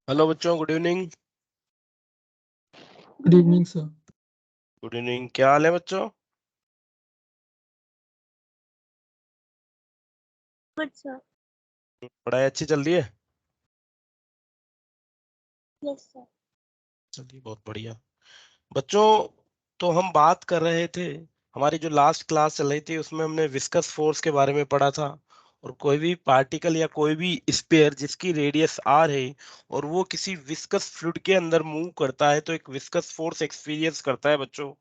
Hello बच्चों, good evening. Good evening sir. Good evening, क्या हाल है बच्चों? Good sir. पढ़ाई अच्छी चल रही है? Yes sir. चलिए, बहुत बढ़िया। बच्चों, तो हम बात कर रहे थे, हमारी जो लास्ट क्लास चल रही थी उसमें हमने विस्कस फोर्स के बारे में पढ़ा था। और कोई भी पार्टिकल या कोई भी स्फीयर जिसकी रेडियस आर है और वो किसी विस्कस फ्लूइड के अंदर मूव करता है तो एक विस्कस फोर्स एक्सपीरियंस करता है बच्चों।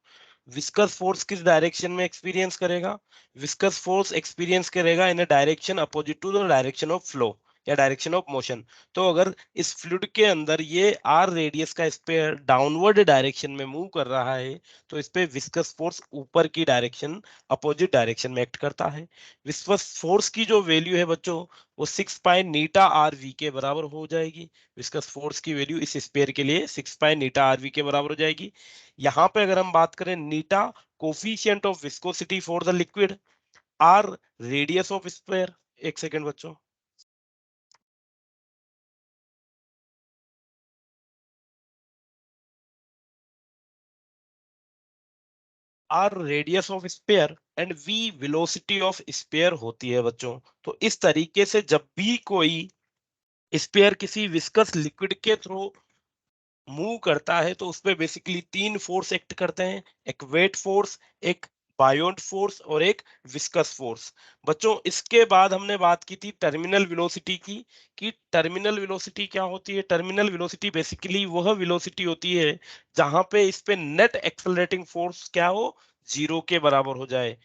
विस्कस फोर्स किस डायरेक्शन में एक्सपीरियंस करेगा? विस्कस फोर्स एक्सपीरियंस करेगा in a direction opposite to the direction of flow या डायरेक्शन ऑफ मोशन। तो अगर इस फ्लूइड के अंदर ये आर रेडियस का स्फीयर डाउनवर्ड डायरेक्शन में मूव कर रहा है तो इस पे विस्कस फोर्स ऊपर की डायरेक्शन अपोजिट डायरेक्शन में एक्ट करता है। विस्कस फोर्स की जो वैल्यू है बच्चों, वो 6 पाई नीटा आर वी के बराबर हो जाएगी। विस्कस फोर्स की वैल्यू इस स्फीयर के लिए 6 पाई नीटा आर वी के बराबर हो जाएगी। यहाँ पे अगर हम बात करें eta coefficient of viscosity for the liquid, R radius of sphere, एक सेकेंड बच्चों, R radius of sphere and V velocity of sphere होती है बच्चों। तो इस तरीके से जब भी कोई स्पेयर किसी विस्कस लिक्विड के थ्रू मूव करता है तो उसपे बेसिकली तीन फोर्स एक्ट करते हैं, एक वेट फोर्स, एक बायोंट फोर्स और एक विस्कस फोर्स। बच्चों, इसके बाद हमने बात की थी टर्मिनल वेलोसिटी की, कि टर्मिनल वेलोसिटी क्या होती है। टर्मिनल वेलोसिटी बेसिकली वह वेलोसिटी होती है जहां पे इस पे नेट एक्सेलरेटिंग फोर्स क्या हो, जीरो के बराबर हो जाए।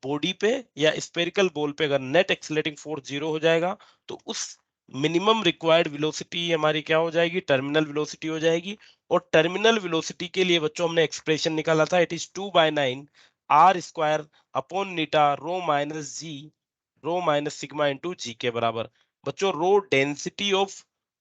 बॉडी पे या स्पेरिकल बॉल पे अगर नेट एक्सेलरेटिंग फोर्स जीरो हो जाएगा तो उस मिनिमम रिक्वायर्ड वेलोसिटी हमारी क्या हो जाएगी, टर्मिनल वेलोसिटी हो जाएगी। और टर्मिनल वेलोसिटी के लिए बच्चों हमने एक्सप्रेशन निकाला था, it is 2/9 R square upon eta rho minus g, rho minus sigma into g के बराबर। बच्चों, रो डेंसिटी ऑफ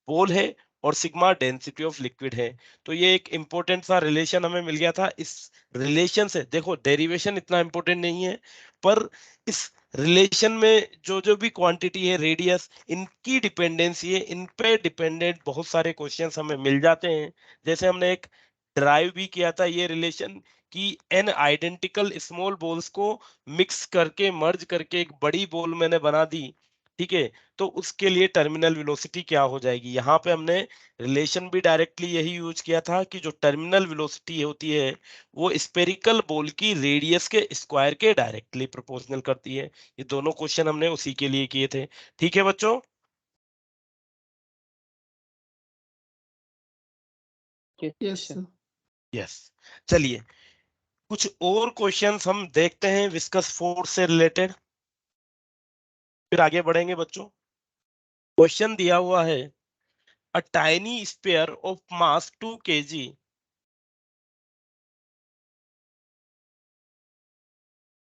बॉल है और सिग्मा डेंसिटी ऑफ लिक्विड है। तो ये एक इंपॉर्टेंट सा रिलेशन हमें मिल गया था। इस रिलेशन से देखो, डेरिवेशन इतना इंपॉर्टेंट नहीं है, पर इस रिलेशन में जो जो भी क्वांटिटी है, रेडियस, इनकी डिपेंडेंसी है, इन पे डिपेंडेंट बहुत सारे क्वेश्चंस हमें मिल जाते हैं। जैसे हमने एक ड्राइव भी किया था ये रिलेशन, कि एन आइडेंटिकल स्मॉल बॉल्स को मिक्स करके मर्ज करके एक बड़ी बॉल मैंने बना दी, ठीक है, तो उसके लिए टर्मिनल वेलोसिटी क्या हो जाएगी। यहाँ पे हमने रिलेशन भी डायरेक्टली यही यूज किया था कि जो टर्मिनल वेलोसिटी होती है वो स्पेरिकल बॉल की रेडियस के स्क्वायर के डायरेक्टली प्रोपोर्शनल करती है। ये दोनों क्वेश्चन हमने उसी के लिए किए थे। ठीक है बच्चों? Yes sir. यस। चलिए, कुछ और क्वेश्चंस हम देखते हैं विस्कस फोर्स से रिलेटेड, फिर आगे बढ़ेंगे बच्चों। क्वेश्चन दिया हुआ है, a tiny sphere of mass 2 kg,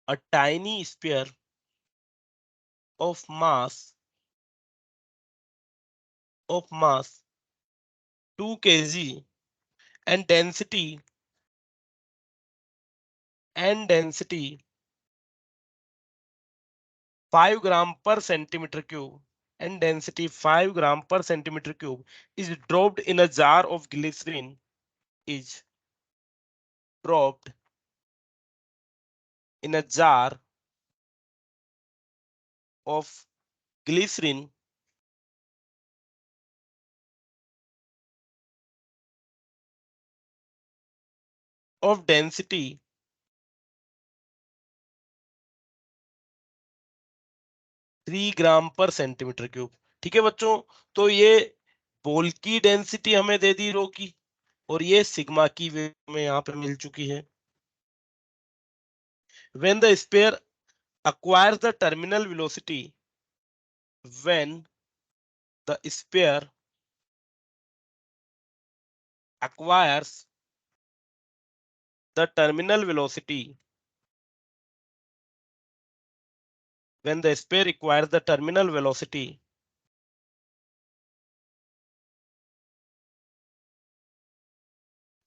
a tiny sphere of mass 2 kg and density 5 gram per centimeter cube and density 5 gram per centimeter cube is dropped in a jar of glycerin, is dropped in a jar of glycerin of density 3 ग्राम पर centimetre cube. ठीक है बच्चों, तो ये बोल की density हमें दे दी रो की, और ये सिग्मा की वैल्यू में यहाँ पे मिल चुकी है। when the sphere acquires the terminal velocity when the sphere acquires the terminal velocity when the sphere acquires the terminal velocity,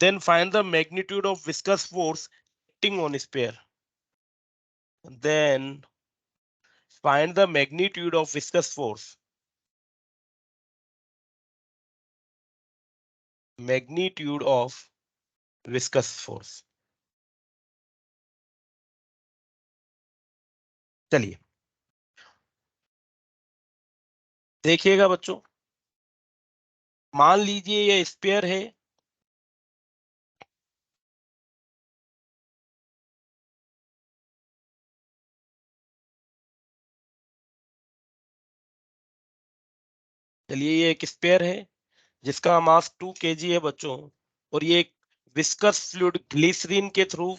then find the magnitude of viscous force acting on sphere. Then find the magnitude of viscous force magnitude of viscous force. चलिए देखिएगा बच्चों, मान लीजिए ये spare है, चलिए ये एक स्पेयर है जिसका मास 2 kg है बच्चों, और ये एक विस्कस फ्लूइड ग्लिसरीन के थ्रू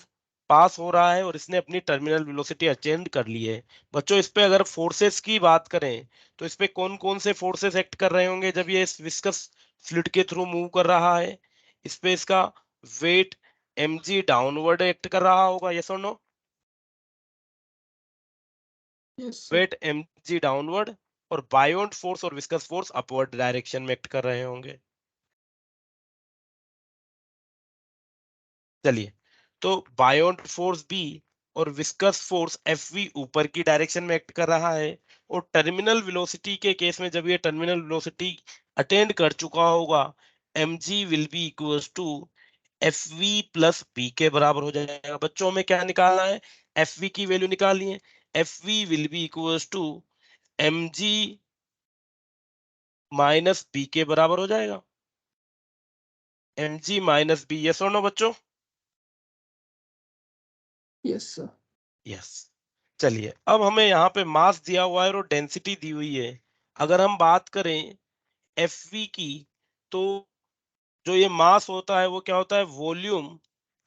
पास हो रहा है और इसने अपनी टर्मिनल वेलोसिटी अचीव कर ली है। बच्चों इस पे अगर फोर्सेस की बात करें तो इस पे कौन कौन से फोर्सेस एक्ट कर रहे होंगे जब ये इस विस्कस फ्लूइड के थ्रू मूव कर रहा है? इस पे इसका वेट mg डाउनवर्ड एक्ट कर रहा होगा, यस और no? Yes, sir. Weight mg downward, और बायोंट फोर्स और विस्कस फोर्स अपवर्ड डायरेक्शन में एक्ट कर रहे होंगे। चलिए, तो बायोंट फोर्स बी और विस्कस फोर्स एफ वी ऊपर की डायरेक्शन में एक्ट कर रहा है, और टर्मिनल वेलोसिटी के केस में जब ये टर्मिनल वेलोसिटी अटेंड कर चुका होगा, mg will be equals to F V plus B के बराबर हो जाएगा। बच्चों में क्या निकालना है? एफ वी की वैल्यू निकालनी है। F V will be equals to mg minus B के बराबर हो जाएगा। mg माइनस बी, यस और नो बच्चों? Yes, sir. यस। चलिए अब हमें यहाँ पे मास दिया हुआ है और डेंसिटी दी हुई है। अगर हम बात करें एफ वी की, तो जो ये मास होता है वो क्या होता है? Volume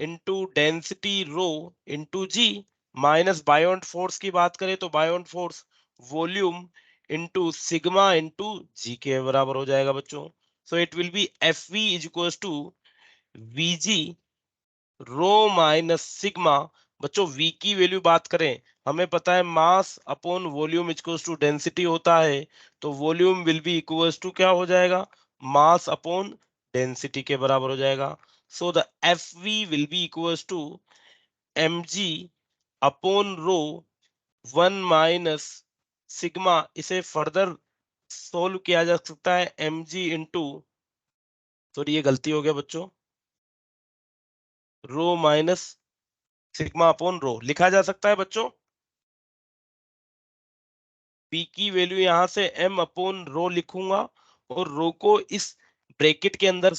into density rho into g, minus buoyant force की बात करें तो buoyant force volume into sigma into g के बराबर हो जाएगा बच्चों। So it will be F V is equals to V g rho minus sigma. बच्चों v की वैल्यू बात करें, हमें पता है mass upon volume equals to density होता है, तो volume will be equals to क्या हो जाएगा? मास अपॉन डेंसिटी के बराबर हो जाएगा। So the F V will be equals to M G upon rho 1 - sigma. इसे फर्दर सोल्व किया जा सकता है एम जी इंटू, सॉरी ये गलती हो गया बच्चों, रो माइनस सिग्मा अपॉन रो लिखा जा सकता है बच्चों। पी की वैल्यू यहां से m अपॉन रो लिखूंगा और रो को इस ब्रैकेट के अंदर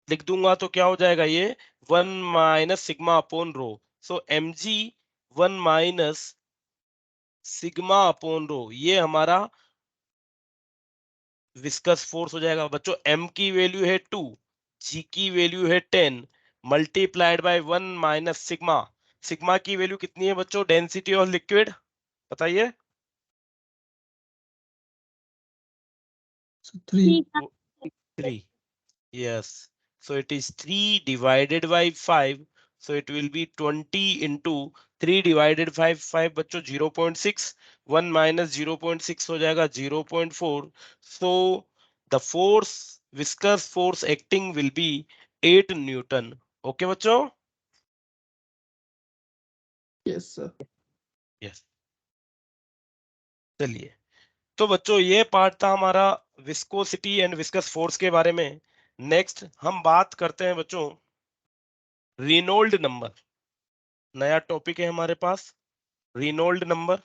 लिख दूंगा, तो क्या हो जाएगा ये? 1 - sigma upon rho. So M g 1 - sigma upon rho, ये हमारा विस्कस फोर्स हो जाएगा बच्चों। m की वैल्यू है 2, g की वैल्यू है 10, मल्टीप्लाइड बाय 1 - सिग्मा। सिग्मा की वैल्यू कितनी है बच्चों? डेंसिटी ऑफ लिक्विड बताइए। So 3. 3, yes, so it is 3 divided by 5, so it will be 20 into 3 divided by 5 बच्चों 0.6, 1 minus 0.6 हो जाएगा 0.4, so the force viscous force acting will be 8 Newton। Okay बच्चों? Yes, sir. Yes. चलिए, तो बच्चों ये part था हमारा विस्कोसिटी एंड विस्कस फोर्स के बारे में। नेक्स्ट हम बात करते हैं बच्चों रेनॉल्ड नंबर। नया टॉपिक है हमारे पास, रेनॉल्ड नंबर।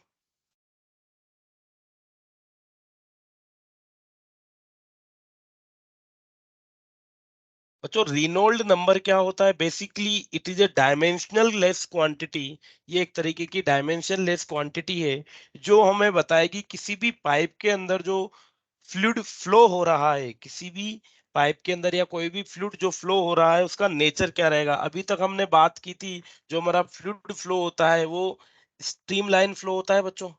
बच्चों रेनॉल्ड नंबर क्या होता है? Basically it is a dimensional less quantity. ये एक तरीके की डायमेंशन लेस क्वांटिटी है जो हमें बताएगी किसी भी पाइप के अंदर जो फ्लूइड फ्लो हो रहा है, किसी भी पाइप के अंदर या कोई भी फ्लूइड जो फ्लो हो रहा है उसका नेचर क्या रहेगा। अभी तक हमने बात की थी जो हमारा फ्लूइड फ्लो होता है वो स्ट्रीमलाइन फ्लो होता है बच्चों।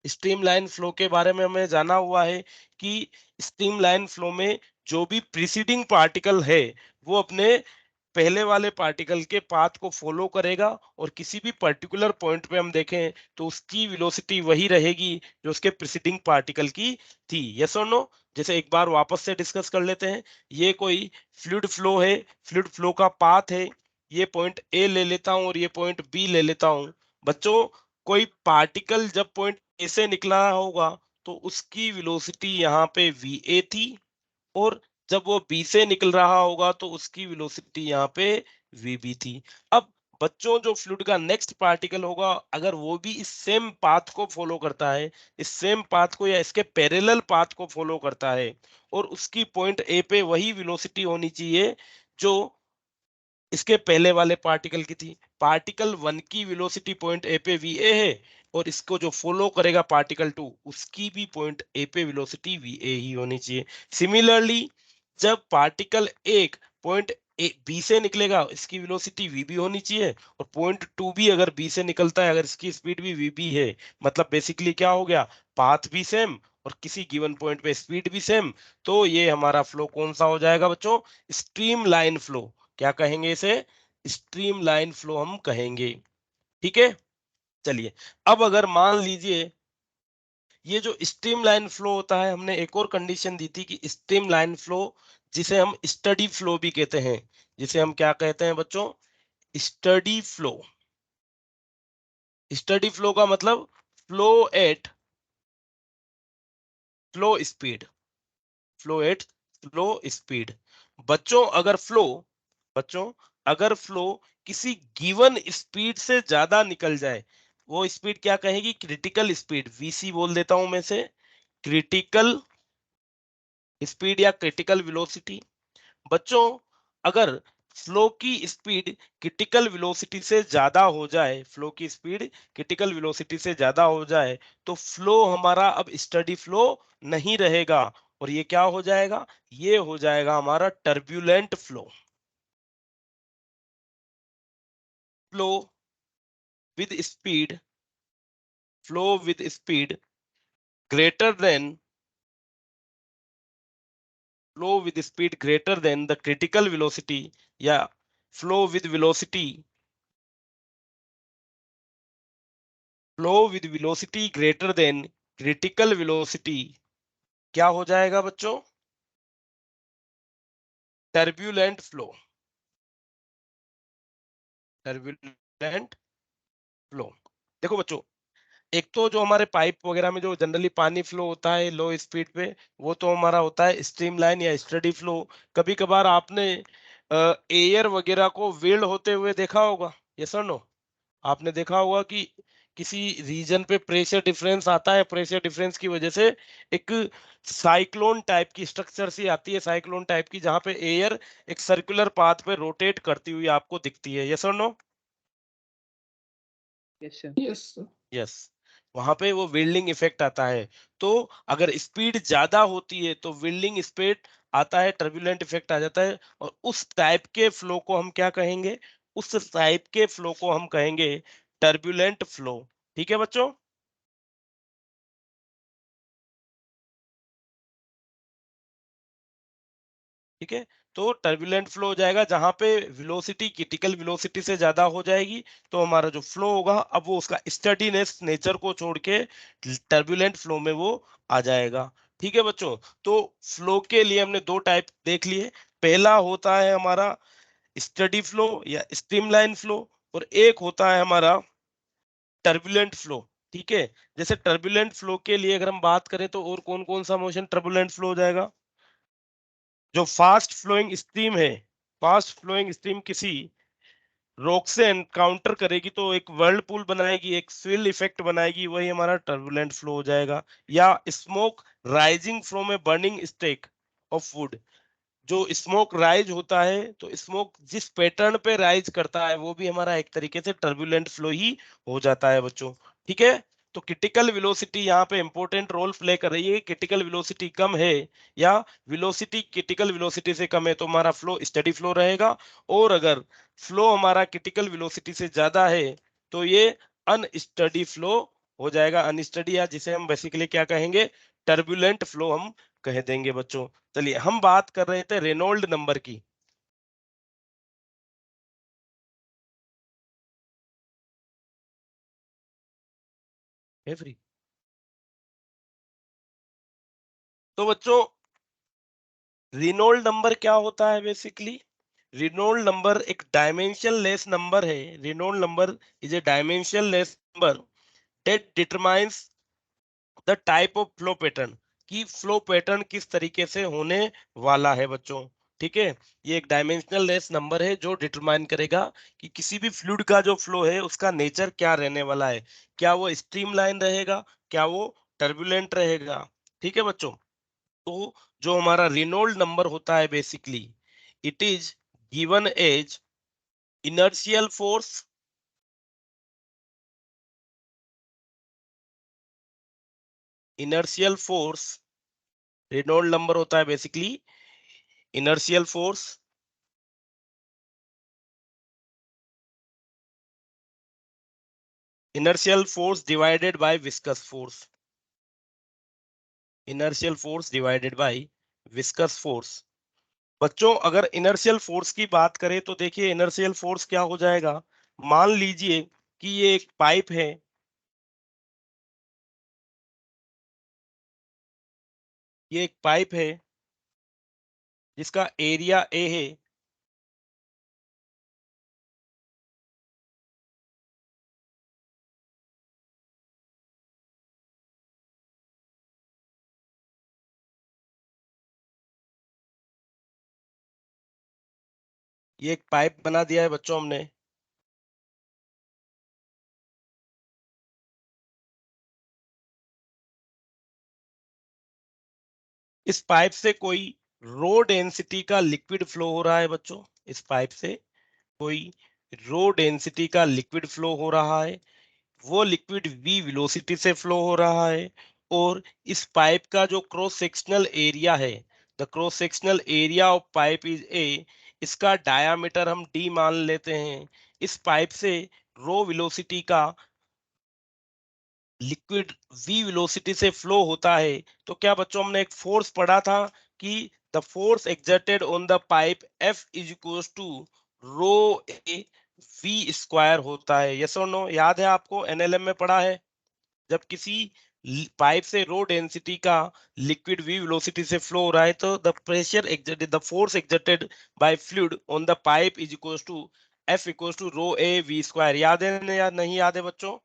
स्ट्रीमलाइन फ्लो के बारे में हमें जाना हुआ है कि स्ट्रीमलाइन फ्लो में जो भी प्रीसीडिंग पार्टिकल है वो अपने पहले वाले पार्टिकल के पाथ को फॉलो करेगा, और किसी भी पर्टिकुलर पॉइंट पे हम देखें तो उसकी वेलोसिटी वही रहेगी जो उसके प्रीसीडिंग पार्टिकल की थी। यस और नो? जैसे एक बार वापस से डिस्कस कर लेते हैं। ये कोई फ्लूइड फ्लो है, फ्लूइड फ्लो का पाथ है, ये पॉइंट ए ले लेता हूं और ये पॉइंट बी ले लेता हूं। बच्चों कोई पार्टिकल जब पॉइंट ए से निकला होगा तो उसकी वेलोसिटी यहाँ पे va थी, और जब वो बी से निकल रहा होगा तो उसकी वेलोसिटी यहाँ पे वीबी थी। अब बच्चों जो फ्लूइड का नेक्स्ट पार्टिकल होगा, अगर वो भी इस सेम पाथ को फॉलो करता है, इस सेम पाथ को या इसके पैरेलल पाथ को फॉलो करता है, और उसकी पॉइंट ए पे वही वेलोसिटी होनी चाहिए जो इसके पहले वाले पार्टिकल की थी। पार्टिकल 1 की वेलोसिटी पॉइंट ए पे वी ए है, और इसको जो फॉलो करेगा पार्टिकल 2, उसकी भी पॉइंट ए पे वेलोसिटी वी ए ही होनी चाहिए। सिमिलरली जब पार्टिकल एक पॉइंट ए बी से निकलेगा, इसकी वेलोसिटी वी बी होनी चाहिए, और पॉइंट 2 भी अगर बी से निकलता है, अगर इसकी स्पीड भी वी बी है, मतलब बेसिकली क्या हो गया, पाथ भी सेम और किसी गिवन पॉइंट पे स्पीड भी सेम, तो ये हमारा फ्लो कौन सा हो जाएगा बच्चों, स्ट्रीम लाइन फ्लो। क्या कहेंगे इसे, स्ट्रीम लाइन फ्लो हम कहेंगे। ठीक है, चलिए अब अगर मान लीजिए ये जो स्ट्रीम लाइन फ्लो होता है, हमने एक और कंडीशन दी थी कि स्ट्रीम लाइन फ्लो, जिसे हम स्टडी फ्लो भी कहते हैं, जिसे हम क्या कहते हैं बच्चों, स्टडी फ्लो। स्टडी फ्लो का मतलब flow at flow speed, flow at flow speed. बच्चों अगर फ्लो बच्चों अगर फ्लो किसी गिवन स्पीड से ज्यादा निकल जाए, वो स्पीड क्या कहेगी, क्रिटिकल स्पीड, वीसी बोल देता हूं मैं से, क्रिटिकल स्पीड या क्रिटिकल वेलोसिटी। बच्चों अगर फ्लो की स्पीड क्रिटिकल वेलोसिटी से ज्यादा हो जाए, फ्लो की स्पीड क्रिटिकल वेलोसिटी से ज्यादा हो जाए, तो फ्लो हमारा अब स्टडी फ्लो नहीं रहेगा, और ये क्या हो जाएगा, ये हो जाएगा हमारा turbulent flow. Flow with speed flow with speed greater than flow with speed greater than the critical velocity, या flow with velocity greater than critical velocity, क्या हो जाएगा बच्चों, टर्बुलेंट फ्लो। Turbulent flow. देखो बच्चों, एक तो जो हमारे पाइप वगैरह में जो जनरली पानी फ्लो होता है लो स्पीड पे, वो तो हमारा होता है स्ट्रीमलाइन या स्टडी फ्लो। कभी कभार आपने एयर वगैरह को वेल्ड होते हुए देखा होगा, यस और नो। आपने देखा होगा कि किसी रीजन पे प्रेशर डिफरेंस आता है, प्रेशर डिफरेंस की वजह से एक साइक्लोन टाइप की स्ट्रक्चर सी आती है, साइक्लोन टाइप की, जहां पे एयर एक सर्कुलर पाथ पे रोटेट करती हुई आपको दिखती है, यस और no. Yes sir. Yes, sir. Yes, वहां पे वो विल्डिंग इफेक्ट आता है। तो अगर स्पीड ज्यादा होती है तो विल्डिंग स्पीड आता है, टर्बुलेंट इफेक्ट आ जाता है, और उस टाइप के फ्लो को हम क्या कहेंगे, उस टाइप के फ्लो को हम कहेंगे टर्बुलेंट फ्लो। ठीक है बच्चों। ठीक है, तो टर्बुलेंट फ्लो हो जाएगा जहां पे वेलोसिटी क्रिटिकल वेलोसिटी से ज्यादा हो जाएगी, तो हमारा जो फ्लो होगा अब वो उसका स्टडीनेस नेचर को छोड़ के टर्बुलेंट फ्लो में वो आ जाएगा। ठीक है बच्चों, तो फ्लो के लिए हमने दो टाइप देख लिए। पहला होता है हमारा स्टडी फ्लो या स्ट्रीमलाइन फ्लो, और एक होता है हमारा टर्बुलेंट फ्लो। ठीक है, जैसे टर्बुलेंट फ्लो के लिए अगर हम बात करें तो और कौन कौन सा मोशन टर्बुलेंट फ्लो हो जाएगा, जो फास्ट फ्लोइंग स्ट्रीम है, फास्ट फ्लोइंग स्ट्रीम किसी रॉक से एनकाउंटर करेगी तो एक वर्लपूल बनाएगी, एक स्विल इफेक्ट बनाएगी, वही हमारा टर्बुलेंट फ्लो हो जाएगा। या smoke rising from a burning stake of wood, जो स्मोक राइज होता है, तो स्मोक जिस पैटर्न पे राइज करता है वो भी हमारा एक तरीके से टर्बुलेंट फ्लो ही हो जाता है बच्चों। ठीक है, तो क्रिटिकल वेलोसिटी यहाँ पे इंपॉर्टेंट रोल प्ले कर रही है। क्रिटिकल वेलोसिटी कम है या वेलोसिटी क्रिटिकल वेलोसिटी से कम है तो हमारा फ्लो स्टडी फ्लो रहेगा, और अगर फ्लो हमारा क्रिटिकल वेलोसिटी से ज्यादा है तो ये अनस्टडी फ्लो हो जाएगा। अनस्टडी, या जिसे हम बेसिकली क्या कहेंगे, टर्बुलेंट फ्लो हम कह देंगे बच्चों। चलिए हम बात कर रहे थे रेनॉल्ड नंबर की। एवरी, तो बच्चों रेनॉल्ड नंबर क्या होता है बेसिकली, रेनॉल्ड नंबर एक डायमेंशन लेस नंबर है। Reynold number is a dimensionless number that determines the type of flow pattern, कि फ्लो पैटर्न किस तरीके से होने वाला है बच्चों। ठीक है, ये एक डायमेंशनल लेस नंबर है जो डिटरमाइन करेगा कि किसी भी फ्लूइड का जो फ्लो है उसका नेचर क्या रहने वाला है, क्या वो स्ट्रीमलाइन रहेगा, क्या वो टर्बुलेंट रहेगा। ठीक है बच्चों, तो जो हमारा रेनॉल्ड नंबर होता है basically it is given as inertial force, inertial force Reynold number होता है basically inertial force inertial force divided by viscous force, inertial force divided by viscous force. बच्चों अगर इनर्शियल फोर्स की बात करें तो देखिए इनर्शियल फोर्स क्या हो जाएगा। मान लीजिए कि ये एक पाइप है, ये एक पाइप है जिसका एरिया ए है, ये एक पाइप बना दिया है बच्चों हमने। इस पाइप से कोई रो डेंसिटी का लिक्विड फ्लो हो रहा है बच्चों, इस पाइप से कोई रो डेंसिटी का लिक्विड फ्लो हो रहा है, वो लिक्विड v वेलोसिटी से फ्लो हो रहा है। और इस पाइप का जो क्रॉस सेक्शनल एरिया है, the cross sectional area of pipe is a, इसका डायामीटर हम d मान लेते हैं। इस पाइप से रो वेलोसिटी का लिक्विड v वेलोसिटी से फ्लो होता है। तो क्या बच्चों हमने एक फोर्स पढ़ा था कि the force exerted on the pipe F is equal to rho A V square होता है। यस और नो, याद है आपको, एनएलएम में पढ़ा है। जब किसी पाइप से रो डेंसिटी का लिक्विड v वेलोसिटी से फ्लो हो रहा है तो the pressure exerted, the force exerted by fluid on the pipe is equal to F equal to rho A V square. याद है या नहीं याद है बच्चों?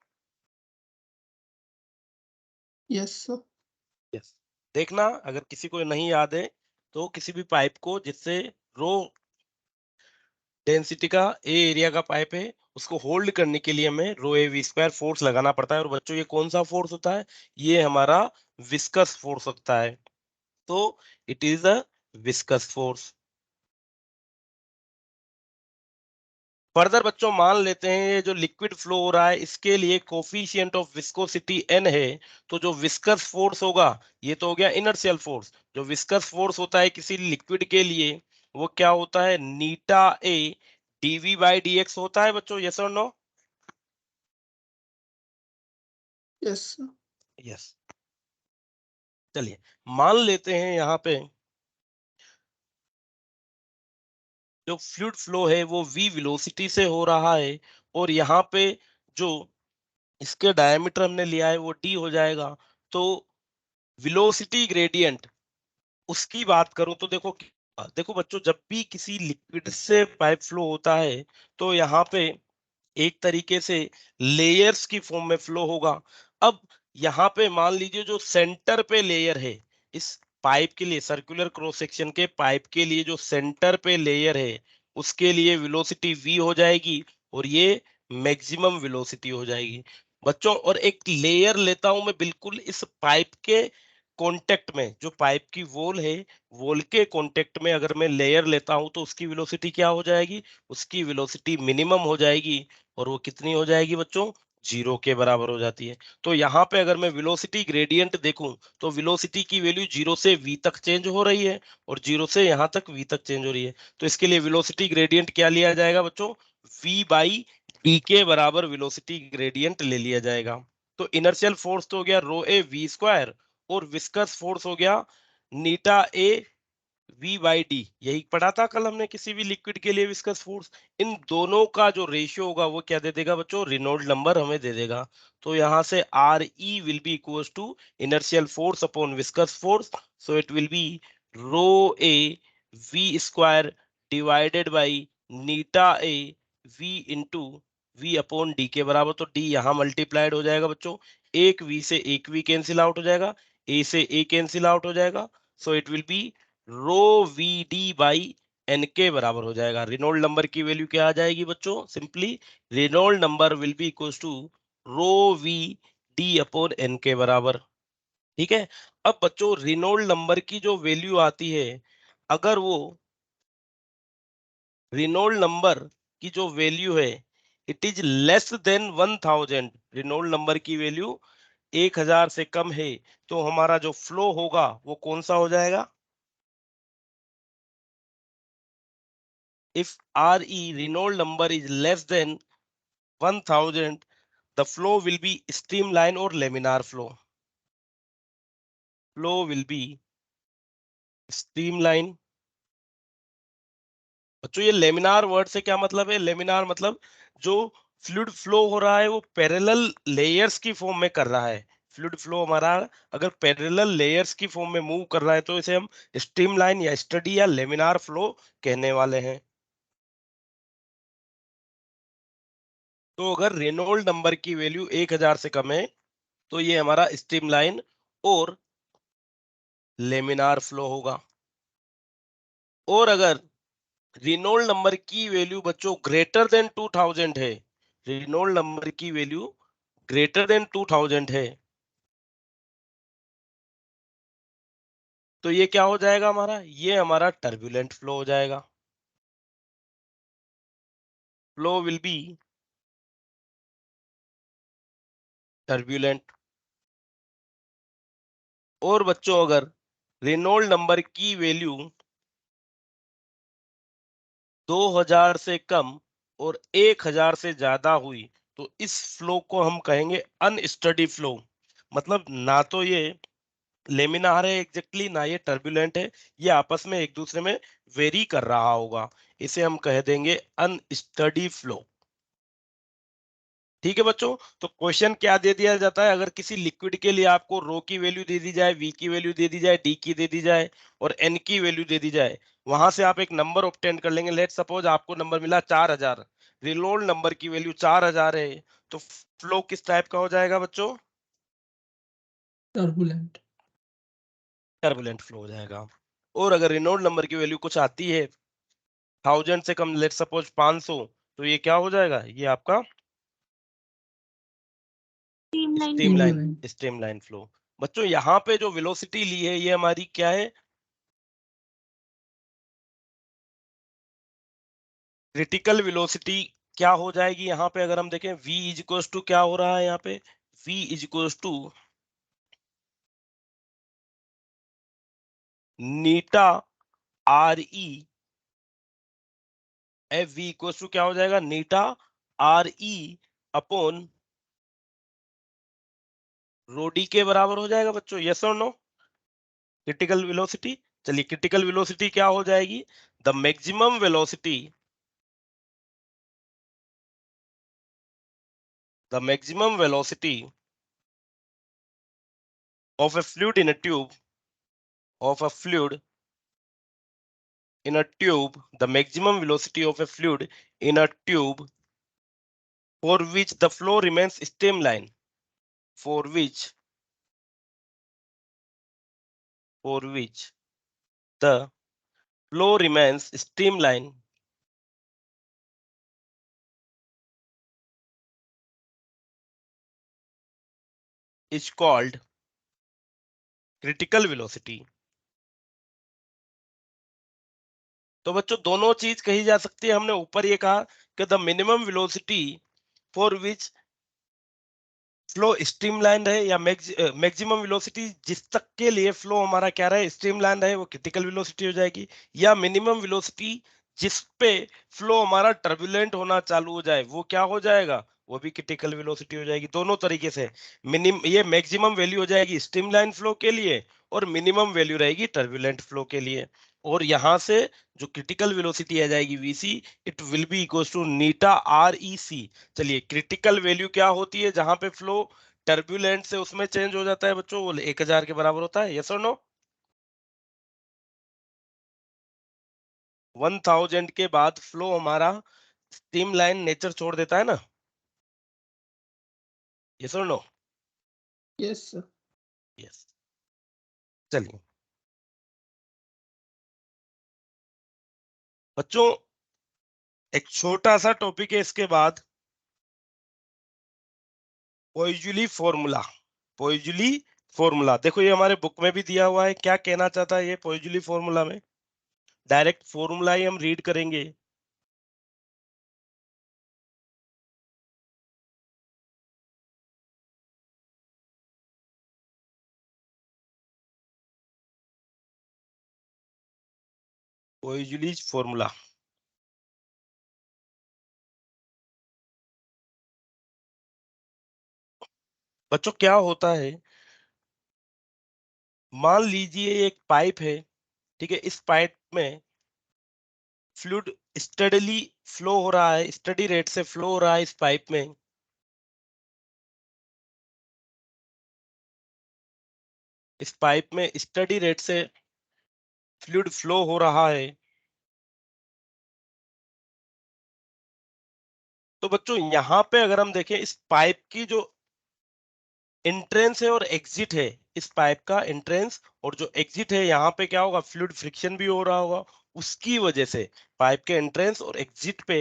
Yes, sir. यस, देखना अगर किसी को नहीं याद है तो किसी भी पाइप को जिससे रो डेंसिटी का ए एरिया का पाइप है उसको होल्ड करने के लिए हमें रो ए वी स्क्वायर फोर्स लगाना पड़ता है। और बच्चों ये कौन सा फोर्स होता है? ये हमारा विस्कस फोर्स होता है। तो it is a viscous force. Further बच्चों मान लेते हैं ये जो लिक्विड फ्लो हो रहा है इसके लिए कोफिशिएंट ऑफ विस्कोसिटी n है। तो जो विस्कस फोर्स होगा, ये तो हो गया इनर्शियल फोर्स, जो विस्कस फोर्स होता है किसी लिक्विड के लिए वो क्या होता है? नीटा ए डीवी बाई डी एक्स होता है बच्चों। यस और नो? Yes, sir. यस, चलिए मान लेते हैं यहाँ पे जो फ्लूइड फ्लो है वो v वेलोसिटी से हो रहा है और यहाँ पे जो इसके डायमीटर हमने लिया है वो d हो जाएगा। तो वेलोसिटी ग्रेडियंट उसकी बात करूं तो देखो, देखो बच्चों जब भी किसी लिक्विड से पाइप फ्लो होता है तो यहाँ पे एक तरीके से लेयर्स की फॉर्म में फ्लो होगा। अब यहाँ पे मान लीजिए जो सेंटर पे लेयर है इस पाइप के लिए, सर्कुलर क्रॉस सेक्शन के पाइप के लिए जो सेंटर पे लेयर है उसके लिए वेलोसिटी v हो जाएगी और ये मैक्सिमम वेलोसिटी हो जाएगी बच्चों। और एक लेयर लेता हूं मैं बिल्कुल इस पाइप के कांटेक्ट में, जो पाइप की वॉल है वॉल के कांटेक्ट में अगर मैं लेयर लेता हूं तो उसकी वेलोसिटी क्या हो जाएगी? उसकी वेलोसिटी मिनिमम हो जाएगी और वो कितनी हो जाएगी बच्चों? 0 के बराबर हो जाती है। तो यहाँ पे अगर मैं वेलोसिटी ग्रेडियंट देखूं तो वेलोसिटी की वैल्यू 0 से v तक चेंज हो रही है और 0 से यहाँ तक v तक चेंज हो रही है। तो इसके लिए वेलोसिटी ग्रेडियंट क्या लिया जाएगा बच्चों? v बाई डी के बराबर वेलोसिटी ग्रेडियंट ले लिया जाएगा। तो इनर्शियल फोर्स तो हो गया रो ए वी स्क्वायर और विस्कस फोर्स हो गया नीटा ए वी बाई डी। यही पढ़ा था कल हमने किसी भी लिक्विड के लिए विस्कस फोर्स। इन दोनों का जो रेशियो होगा वो क्या दे देगा बच्चों? रेनॉल्ड नंबर हमें दे देगा। तो यहाँ से R E will be equal to inertial force upon viscous force, so it will be rho A V square divided by eta A V into V upon D के बराबर। तो डी यहाँ multiplied हो जाएगा बच्चों, एक वी से एक वी कैंसिल आउट हो जाएगा, ए से ए कैंसिल आउट हो जाएगा, so it will be rho V D by N के बराबर हो जाएगा। रेनॉल्ड नंबर की वैल्यू क्या आ जाएगी बच्चों? Simply Reynold number will be equals to rho V D upon N के बराबर। ठीक है। अब बच्चों रेनॉल्ड नंबर की जो वैल्यू आती है, अगर वो रेनॉल्ड नंबर की जो वैल्यू है it is less than 1000, Reynold number की वैल्यू 1000 से कम है, तो हमारा जो फ्लो होगा वो कौन सा हो जाएगा? If RE Reynold number is less than 1000, the flow will be streamline or laminar flow. Flow will be streamline। बच्चों ये लेमिनार वर्ड से क्या मतलब है? लेमिनार मतलब जो फ्लूइड फ्लो हो रहा है वो पैरेलल लेयर्स की फॉर्म में कर रहा है। फ्लूइड फ्लो हमारा अगर पैरेलल लेयर्स की फॉर्म में मूव कर रहा है तो इसे हम स्ट्रीमलाइन या स्टडी या लेमिनार फ्लो कहने वाले हैं। तो अगर रेनॉल्ड नंबर की वैल्यू 1000 से कम है तो ये हमारा स्ट्रीमलाइन और लेमिनार फ्लो होगा। और अगर रेनॉल्ड नंबर की वैल्यू बच्चों ग्रेटर देन 2000 है, रेनॉल्ड नंबर की वैल्यू ग्रेटर देन 2000 है, तो ये क्या हो जाएगा हमारा? ये हमारा टर्बुलेंट फ्लो हो जाएगा। Flow will be turbulent. और बच्चों अगर रेनॉल्ड नंबर की वैल्यू 2000 से कम और 1000 से ज्यादा हुई तो इस फ्लो को हम कहेंगे अनस्टडी फ्लो। मतलब ना तो ये लेमिनार है एग्जैक्टली, ना ये टर्बुलेंट है, ये आपस में एक दूसरे में वेरी कर रहा होगा, इसे हम कह देंगे अनस्टडी फ्लो। ठीक है बच्चों। तो क्वेश्चन क्या दे दिया जाता है? अगर किसी लिक्विड के लिए आपको रो की वैल्यू दे दी जाए, वी की वैल्यू दे दी जाए, डी की दे दी जाए और एन की वैल्यू दे दी जाए, वहां से आप एक नंबर ऑब्टेन कर लेंगे। लेट सपोज आपको नंबर मिला 4000, रेनॉल्ड नंबर की वैल्यू 4000 है, तो फ्लो किस टाइप का हो जाएगा बच्चों? टर्बुलेंट। टर्बुलेंट फ्लो हो जाएगा। और अगर रेनॉल्ड नंबर की वैल्यू कुछ आती है 1000 से कम, लेट सपोज 500, तो ये क्या हो जाएगा? ये आपका streamline streamline streamline. Streamline flow. बच्चों यहाँ पे जो वेलोसिटी ली है ये हमारी क्या है? क्रिटिकल वेलोसिटी क्या हो जाएगी यहाँ पे? अगर हम देखें v इज इक्वल्स टू क्या हो रहा है यहाँ पे? v is equals to eta R E F. v equals to क्या हो जाएगा? नीटा आर ई अपॉन रोडी के बराबर हो जाएगा बच्चों। यस और नो? क्रिटिकल वेलोसिटी, चलिए क्रिटिकल वेलोसिटी क्या हो जाएगी? The maximum velocity, the maximum velocity of a fluid in a tube, of a fluid in a tube, the maximum velocity of a fluid in a tube for which the flow remains streamline, for which the flow remains streamline is called critical velocity। तो बच्चों दोनों चीज कही जा सकती है। हमने ऊपर ये कहा कि the minimum velocity for which flow streamline रहे या मैक्सिमम वेलोसिटी जिस तक के लिए फ्लो हमारा क्या रहे? स्ट्रीमलाइन रहे, वो क्रिटिकल वेलोसिटी हो जाएगी। या मिनिमम वेलोसिटी जिस पे फ्लो हमारा टर्बुलेंट होना चालू हो जाए वो क्या हो जाएगा? वो भी क्रिटिकल वेलोसिटी हो जाएगी। दोनों तरीके से ये मैक्सिमम वैल्यू हो जाएगी स्ट्रीमलाइन फ्लो के लिए और मिनिमम वैल्यू रहेगी टर्बुलेंट फ्लो के लिए। और यहां से जो क्रिटिकल वेलोसिटी आ जाएगी VC, it will be equals to eta R E C. चलिए क्रिटिकल वैल्यू क्या होती है जहां पे फ्लो टर्बुलेंट से उसमें चेंज हो जाता है बच्चों? वो 1000 के बराबर होता है। यस और नो? 1000 के बाद फ्लो हमारा स्ट्रीमलाइन नेचर छोड़ देता है ना? यस और नो? Yes sir. यस। चलिए बच्चों, एक छोटा सा टॉपिक है इसके बाद, पोइजली फॉर्मूला। पोइजली फॉर्मूला देखो, ये हमारे बुक में भी दिया हुआ है। क्या कहना चाहता है ये पोइजली फॉर्मूला में? डायरेक्ट फॉर्मूला ही हम रीड करेंगे। पोइजली फॉर्मूला बच्चों क्या होता है, मान लीजिए एक पाइप है, ठीक है। इस पाइप में फ्लूइड स्टडीली फ्लो हो रहा है, स्टडी रेट से फ्लो हो रहा है इस पाइप में। इस पाइप में स्टडी रेट से फ्लूइड फ्लो हो रहा है। तो बच्चों यहाँ पे अगर हम देखें, इस पाइप की जो एंट्रेंस है और एग्जिट है, इस पाइप का एंट्रेंस और जो एग्जिट है, यहाँ पे क्या होगा, फ्लूइड फ्रिक्शन भी हो रहा होगा। उसकी वजह से पाइप के एंट्रेंस और एग्जिट पे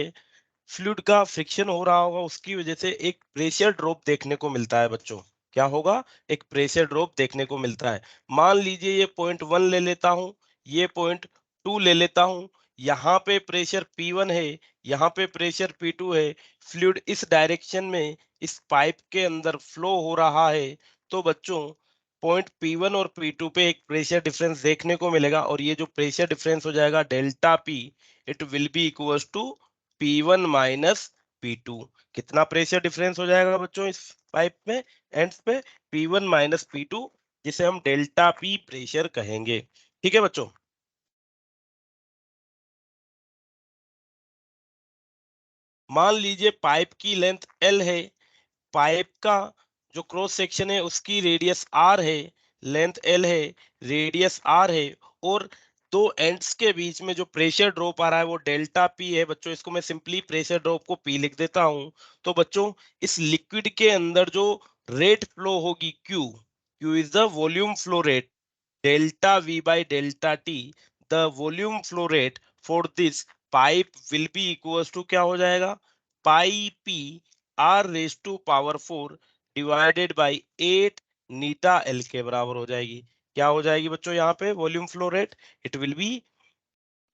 फ्लूइड का फ्रिक्शन हो रहा होगा, उसकी वजह से एक प्रेशर ड्रॉप देखने को मिलता है बच्चों। क्या होगा? एक प्रेशर ड्रॉप देखने को मिलता है। मान लीजिए ये पॉइंट 1 ले लेता हूं, ये पॉइंट 2 ले लेता हूं। यहाँ पे प्रेशर P1 है, यहाँ पे प्रेशर P2 है। फ्लूइड इस डायरेक्शन में इस पाइप के अंदर फ्लो हो रहा है। तो बच्चों पॉइंट P1 और P2 पे एक प्रेशर डिफरेंस देखने को मिलेगा, और ये जो प्रेशर डिफरेंस हो जाएगा delta P, it will be equal to P1 minus P2। कितना प्रेशर डिफरेंस हो जाएगा बच्चों इस पाइप में एंड्स पे? P1 माइनस P2, जिसे हम डेल्टा P प्रेशर कहेंगे। ठीक है बच्चों। मान लीजिए पाइप की लेंथ L है, पाइप का जो क्रॉस सेक्शन है उसकी रेडियस R है, लेंथ L है, रेडियस R है, और दो एंड्स के बीच में जो प्रेशर ड्रॉप आ रहा है वो डेल्टा P है। बच्चों इसको मैं सिंपली प्रेशर ड्रॉप को P लिख देता हूं। तो बच्चों इस लिक्विड के अंदर जो रेट फ्लो होगी Q, Q is the volume flow rate, delta V by delta T, the volume flow rate for this pipe will be equals to क्या हो जाएगा, पाई P R raised to power 4 divided by 8 eta L के बराबर हो जाएगी। क्या हो जाएगी बच्चों यहाँ पे volume flow rate? It will B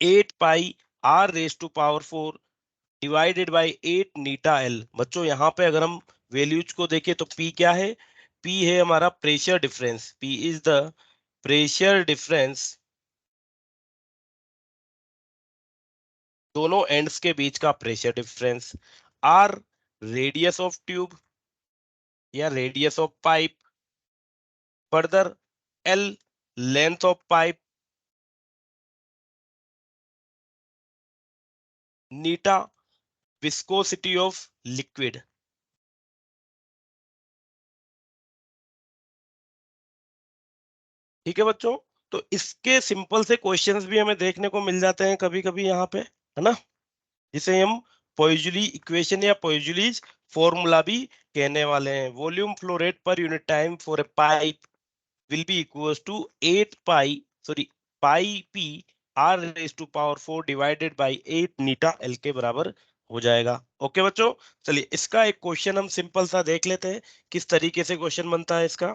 8 pi R raised to power 4 divided by 8 eta L। बच्चों यहाँ पे अगर हम वैल्यूज को देखें तो P क्या है? P है हमारा pressure difference. P is the pressure difference दोनों एंड्स के बीच का pressure difference. R radius of tube या radius of pipe, further L length of pipe, eta viscosity of liquid. ठीक है बच्चों। तो इसके सिंपल से क्वेश्चंस भी हमें देखने को मिल जाते हैं कभी कभी यहाँ पे, है ना, जिसे हम पोइजली इक्वेशन या पोइजलीज फॉर्मूला भी कहने वाले हैं। Volume flow rate per unit time for a pipe will be equals to 8 pi, sorry, pi p r raised to power 4 divided by 8 eta l के बराबर हो जाएगा। ओके बच्चों, चलिए इसका एक क्वेश्चन हम सिंपल सा देख लेते हैं, किस तरीके से क्वेश्चन बनता है इसका।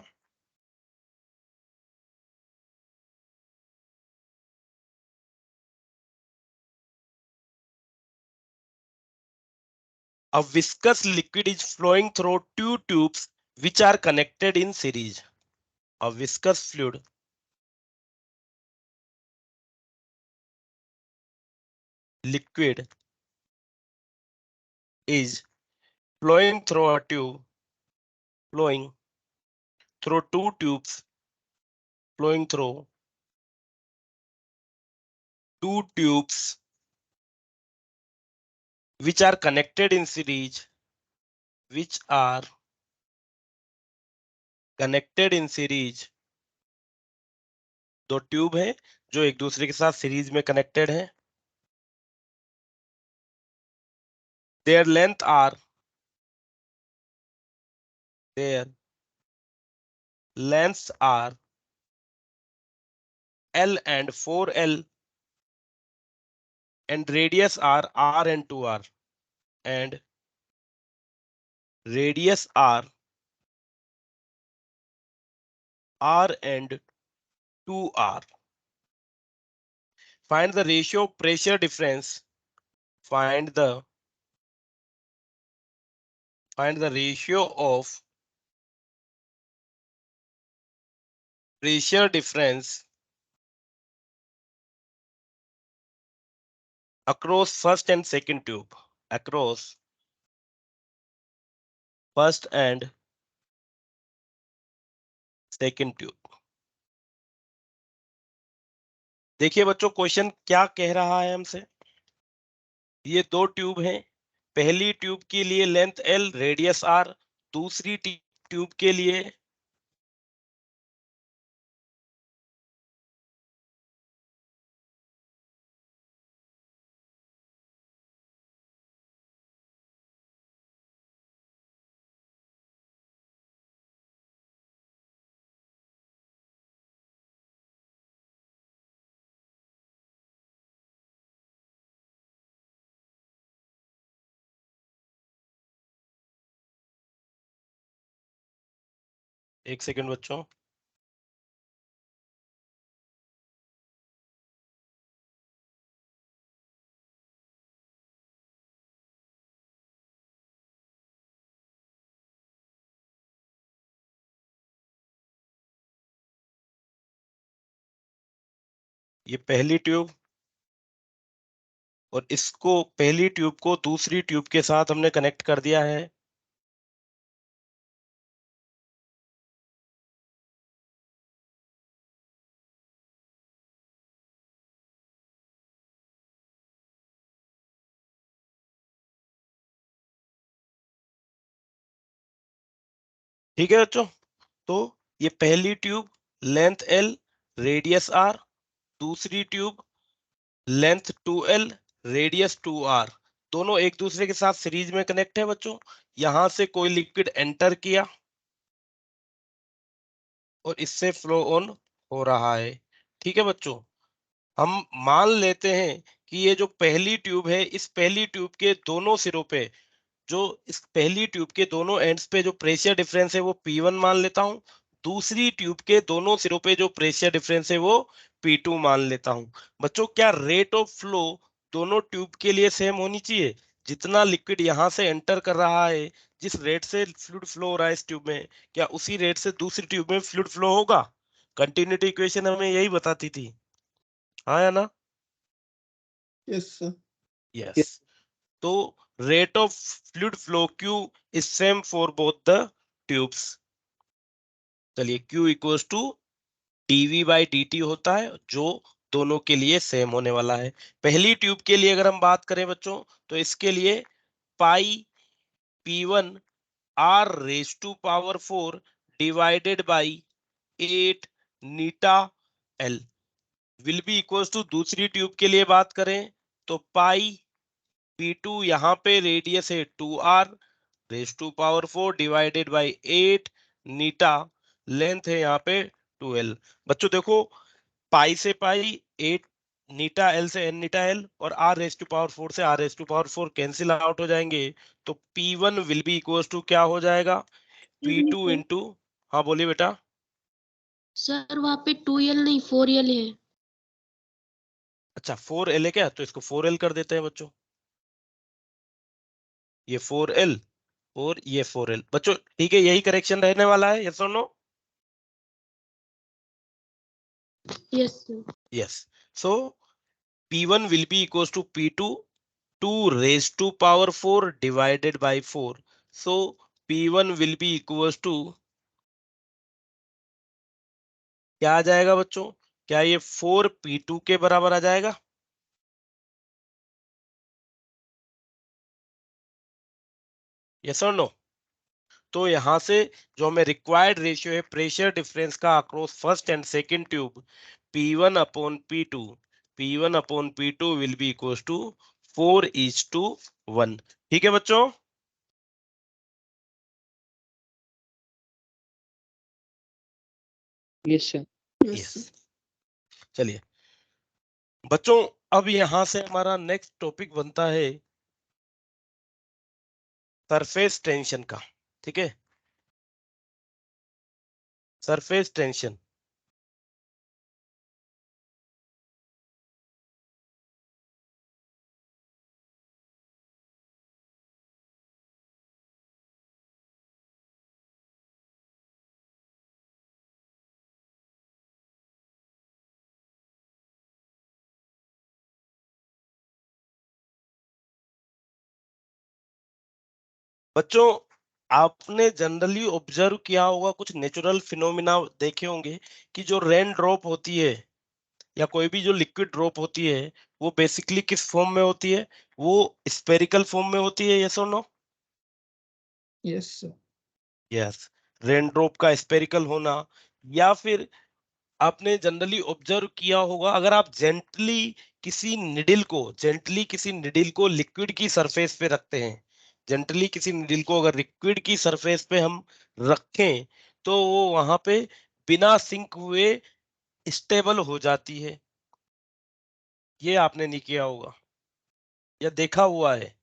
A viscous liquid is flowing through two tubes which are connected in series. A viscous fluid liquid is flowing through a tube, flowing through two tubes, flowing through two tubes which are connected in series, which are connected in series। दो tube है जो एक दूसरे के साथ series में connected है। their length are their lengths are L and 4L, and radius are R and 2R, and radius are R and 2R. Find the ratio of pressure difference. Find the ratio of pressure difference across first and second tube. Across first and second tube. देखिए बच्चों, question क्या कह रहा है हमसे। ये दो tube हैं। पहली ट्यूब के लिए लेंथ L, रेडियस R, दूसरी ट्यूब के लिए एक सेकंड बच्चों। ये पहली ट्यूब और इसको, पहली ट्यूब को दूसरी ट्यूब के साथ हमने कनेक्ट कर दिया है। ठीक है बच्चों, तो ये पहली tube length L, radius R, दूसरी tube length 2L, radius 2R, दोनों एक दूसरे के साथ सीरीज में कनेक्ट है बच्चों। यहां से कोई लिक्विड एंटर किया और इससे फ्लो ऑन हो रहा है। ठीक है बच्चों, हम मान लेते हैं कि ये जो पहली ट्यूब है, इस पहली ट्यूब के दोनों सिरों पे, जो इस पहली ट्यूब के दोनों एंड्स पे जो प्रेशर डिफरेंस है वो P1 मान लेता हूं। दूसरी ट्यूब के दोनों सिरों पे जो प्रेशर डिफरेंस है वो P2 मान लेता हूं। बच्चों, क्या रेट ऑफ फ्लो दोनों ट्यूब के लिए सेम होनी चाहिए? जितना लिक्विड यहां से एंटर कर रहा है, जिस रेट से फ्लूइड फ्लो हो रहा है इस ट्यूब में, क्या उसी रेट से दूसरी ट्यूब में फ्लूइड फ्लो होगा? कंटिन्यूटी इक्वेशन हमें यही बताती थी, हाँ या ना? Yes, sir. यस। तो rate of fluid flow Q is same for both the tubes. चलिए, Q equals to dV by dt होता है, जो दोनों के लिए सेम होने वाला है। पहली ट्यूब के लिए अगर हम बात करें बच्चों, तो इसके लिए pi P1 R raise to power 4 divided by 8 eta L will be equals to, दूसरी ट्यूब के लिए बात करें तो पाई P2 यहाँ पे रेडियस है 2R raise to power 4 divided by 8 eta, length है यहाँ पे 2L। बच्चों देखो, पाई से पाई, 8 नीटा L से n नीटा L, और R रेज टू पावर 4 से R raise to power 4 cancel out हो जाएंगे। तो P1 will be equals to क्या हो जाएगा? P2 इंटू, हाँ बोलिए बेटा। सर वहाँ पे 2L नहीं 4L है। अच्छा, 4L है क्या? तो इसको 4L कर देते हैं बच्चों। ये 4L और ये 4L बच्चों, ठीक है, यही करेक्शन रहने वाला है, यस और no? Yes sir. Yes. So P1 will be equals to P2 2 raised to power 4 divided by 4. So P1 will be equals to, क्या आ जाएगा बच्चों? क्या ये 4 P2 के बराबर आ जाएगा? यस और नो? तो यहां से जो हमें रिक्वायर्ड रेशियो है प्रेशर डिफरेंस का across first and second tube, P1 upon P2, P1 upon P2 will be equals to 4:1। ठीक है बच्चों? Yes, sir. Yes, yes. sir. चलिए बच्चों, अब यहां से हमारा नेक्स्ट टॉपिक बनता है सरफेस टेंशन का। ठीक है, सरफेस टेंशन। बच्चों, आपने जनरली ऑब्जर्व किया होगा, कुछ नेचुरल फिनोमिना देखे होंगे कि जो रेन ड्रॉप होती है या कोई भी जो लिक्विड ड्रॉप होती है, वो बेसिकली किस फॉर्म में होती है? वो स्पेरिकल फॉर्म में होती है, यस और no? Yes sir. Yes, rain drop का स्पेरिकल होना, या फिर आपने जनरली ऑब्जर्व किया होगा, अगर आप जेंटली किसी निडिल को लिक्विड की सरफेस पे रखते हैं, जेंटली किसी निडिल को अगर लिक्विड की सरफेस पे हम रखें, तो वो वहां पे बिना सिंक हुए स्टेबल हो जाती है। ये आपने नहीं किया होगा या देखा हुआ है?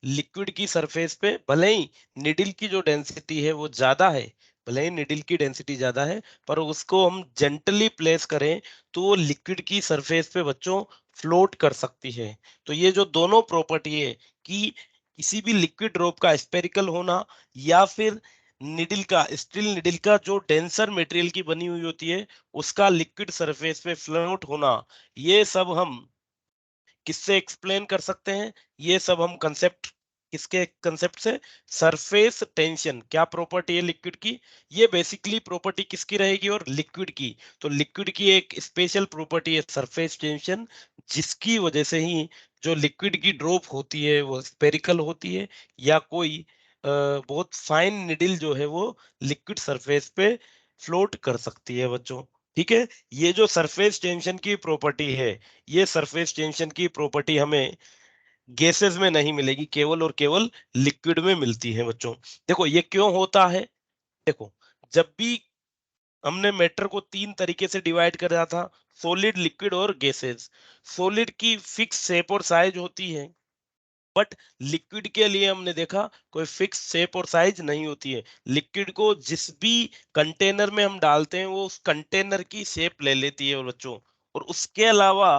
लिक्विड की सरफेस पे भले ही निडिल की जो डेंसिटी है वो ज्यादा है, भले ही निडिल की डेंसिटी ज्यादा है, पर उसको हम जेंटली प्लेस करें तो वो लिक्विड की सरफेस पे बच्चों फ्लोट कर सकती है। तो ये जो दोनों प्रॉपर्टी है कि किसी भी लिक्विड ड्रॉप का स्पेरिकल होना, या फिर निडिल का, स्टील निडिल का जो डेंसर मटेरियल की बनी हुई होती है, उसका लिक्विड सरफेस पे फ्लोट होना, ये सब हम किससे एक्सप्लेन कर सकते हैं? ये सब हम कंसेप्ट, किसके कंसेप्ट से? Surface tension. क्या प्रॉपर्टी है लिक्विड की? ये बेसिकली प्रॉपर्टी किसकी रहेगी? और लिक्विड की। तो लिक्विड की एक स्पेशल प्रॉपर्टी है सरफेस टेंशन, जिसकी वजह से ही जो लिक्विड की ड्रॉप होती है वो स्पेरिकल होती है, या कोई बहुत फाइन निडिल जो है वो लिक्विड सरफेस पे फ्लोट कर सकती है बच्चों। ठीक है, ये जो सरफेस टेंशन की प्रॉपर्टी है, ये सरफेस टेंशन की प्रॉपर्टी हमें गैसेस में नहीं मिलेगी, केवल और केवल लिक्विड में मिलती है बच्चों। देखो ये क्यों होता है। देखो, जब भी हमने मैटर को तीन तरीके से डिवाइड करा था, सॉलिड, लिक्विड और गैसेस। सॉलिड की फिक्स शेप और साइज होती है, बट लिक्विड के लिए हमने देखा कोई फिक्स शेप और साइज नहीं होती है। लिक्विड को जिस भी कंटेनर में हम डालते हैं वो उस कंटेनर की शेप ले लेती है। और बच्चों, और उसके अलावा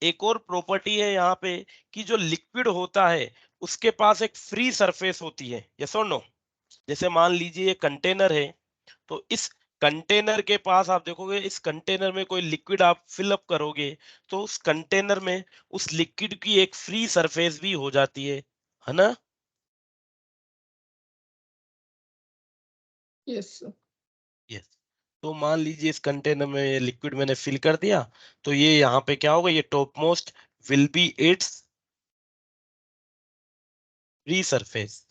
एक और प्रॉपर्टी है यहाँ पे कि जो लिक्विड होता है उसके पास एक फ्री सरफेस होती है, यस और नो? जैसे मान लीजिए ये कंटेनर है, तो इस कंटेनर के पास आप देखोगे, इस कंटेनर में कोई लिक्विड आप फिल अप करोगे, तो उस कंटेनर में उस लिक्विड की एक फ्री सरफेस भी हो जाती है ना? Yes sir. यस। तो मान लीजिए इस कंटेनर में ये लिक्विड मैंने फिल कर दिया, तो ये यहाँ पे क्या होगा, ये top most will be it's free surface.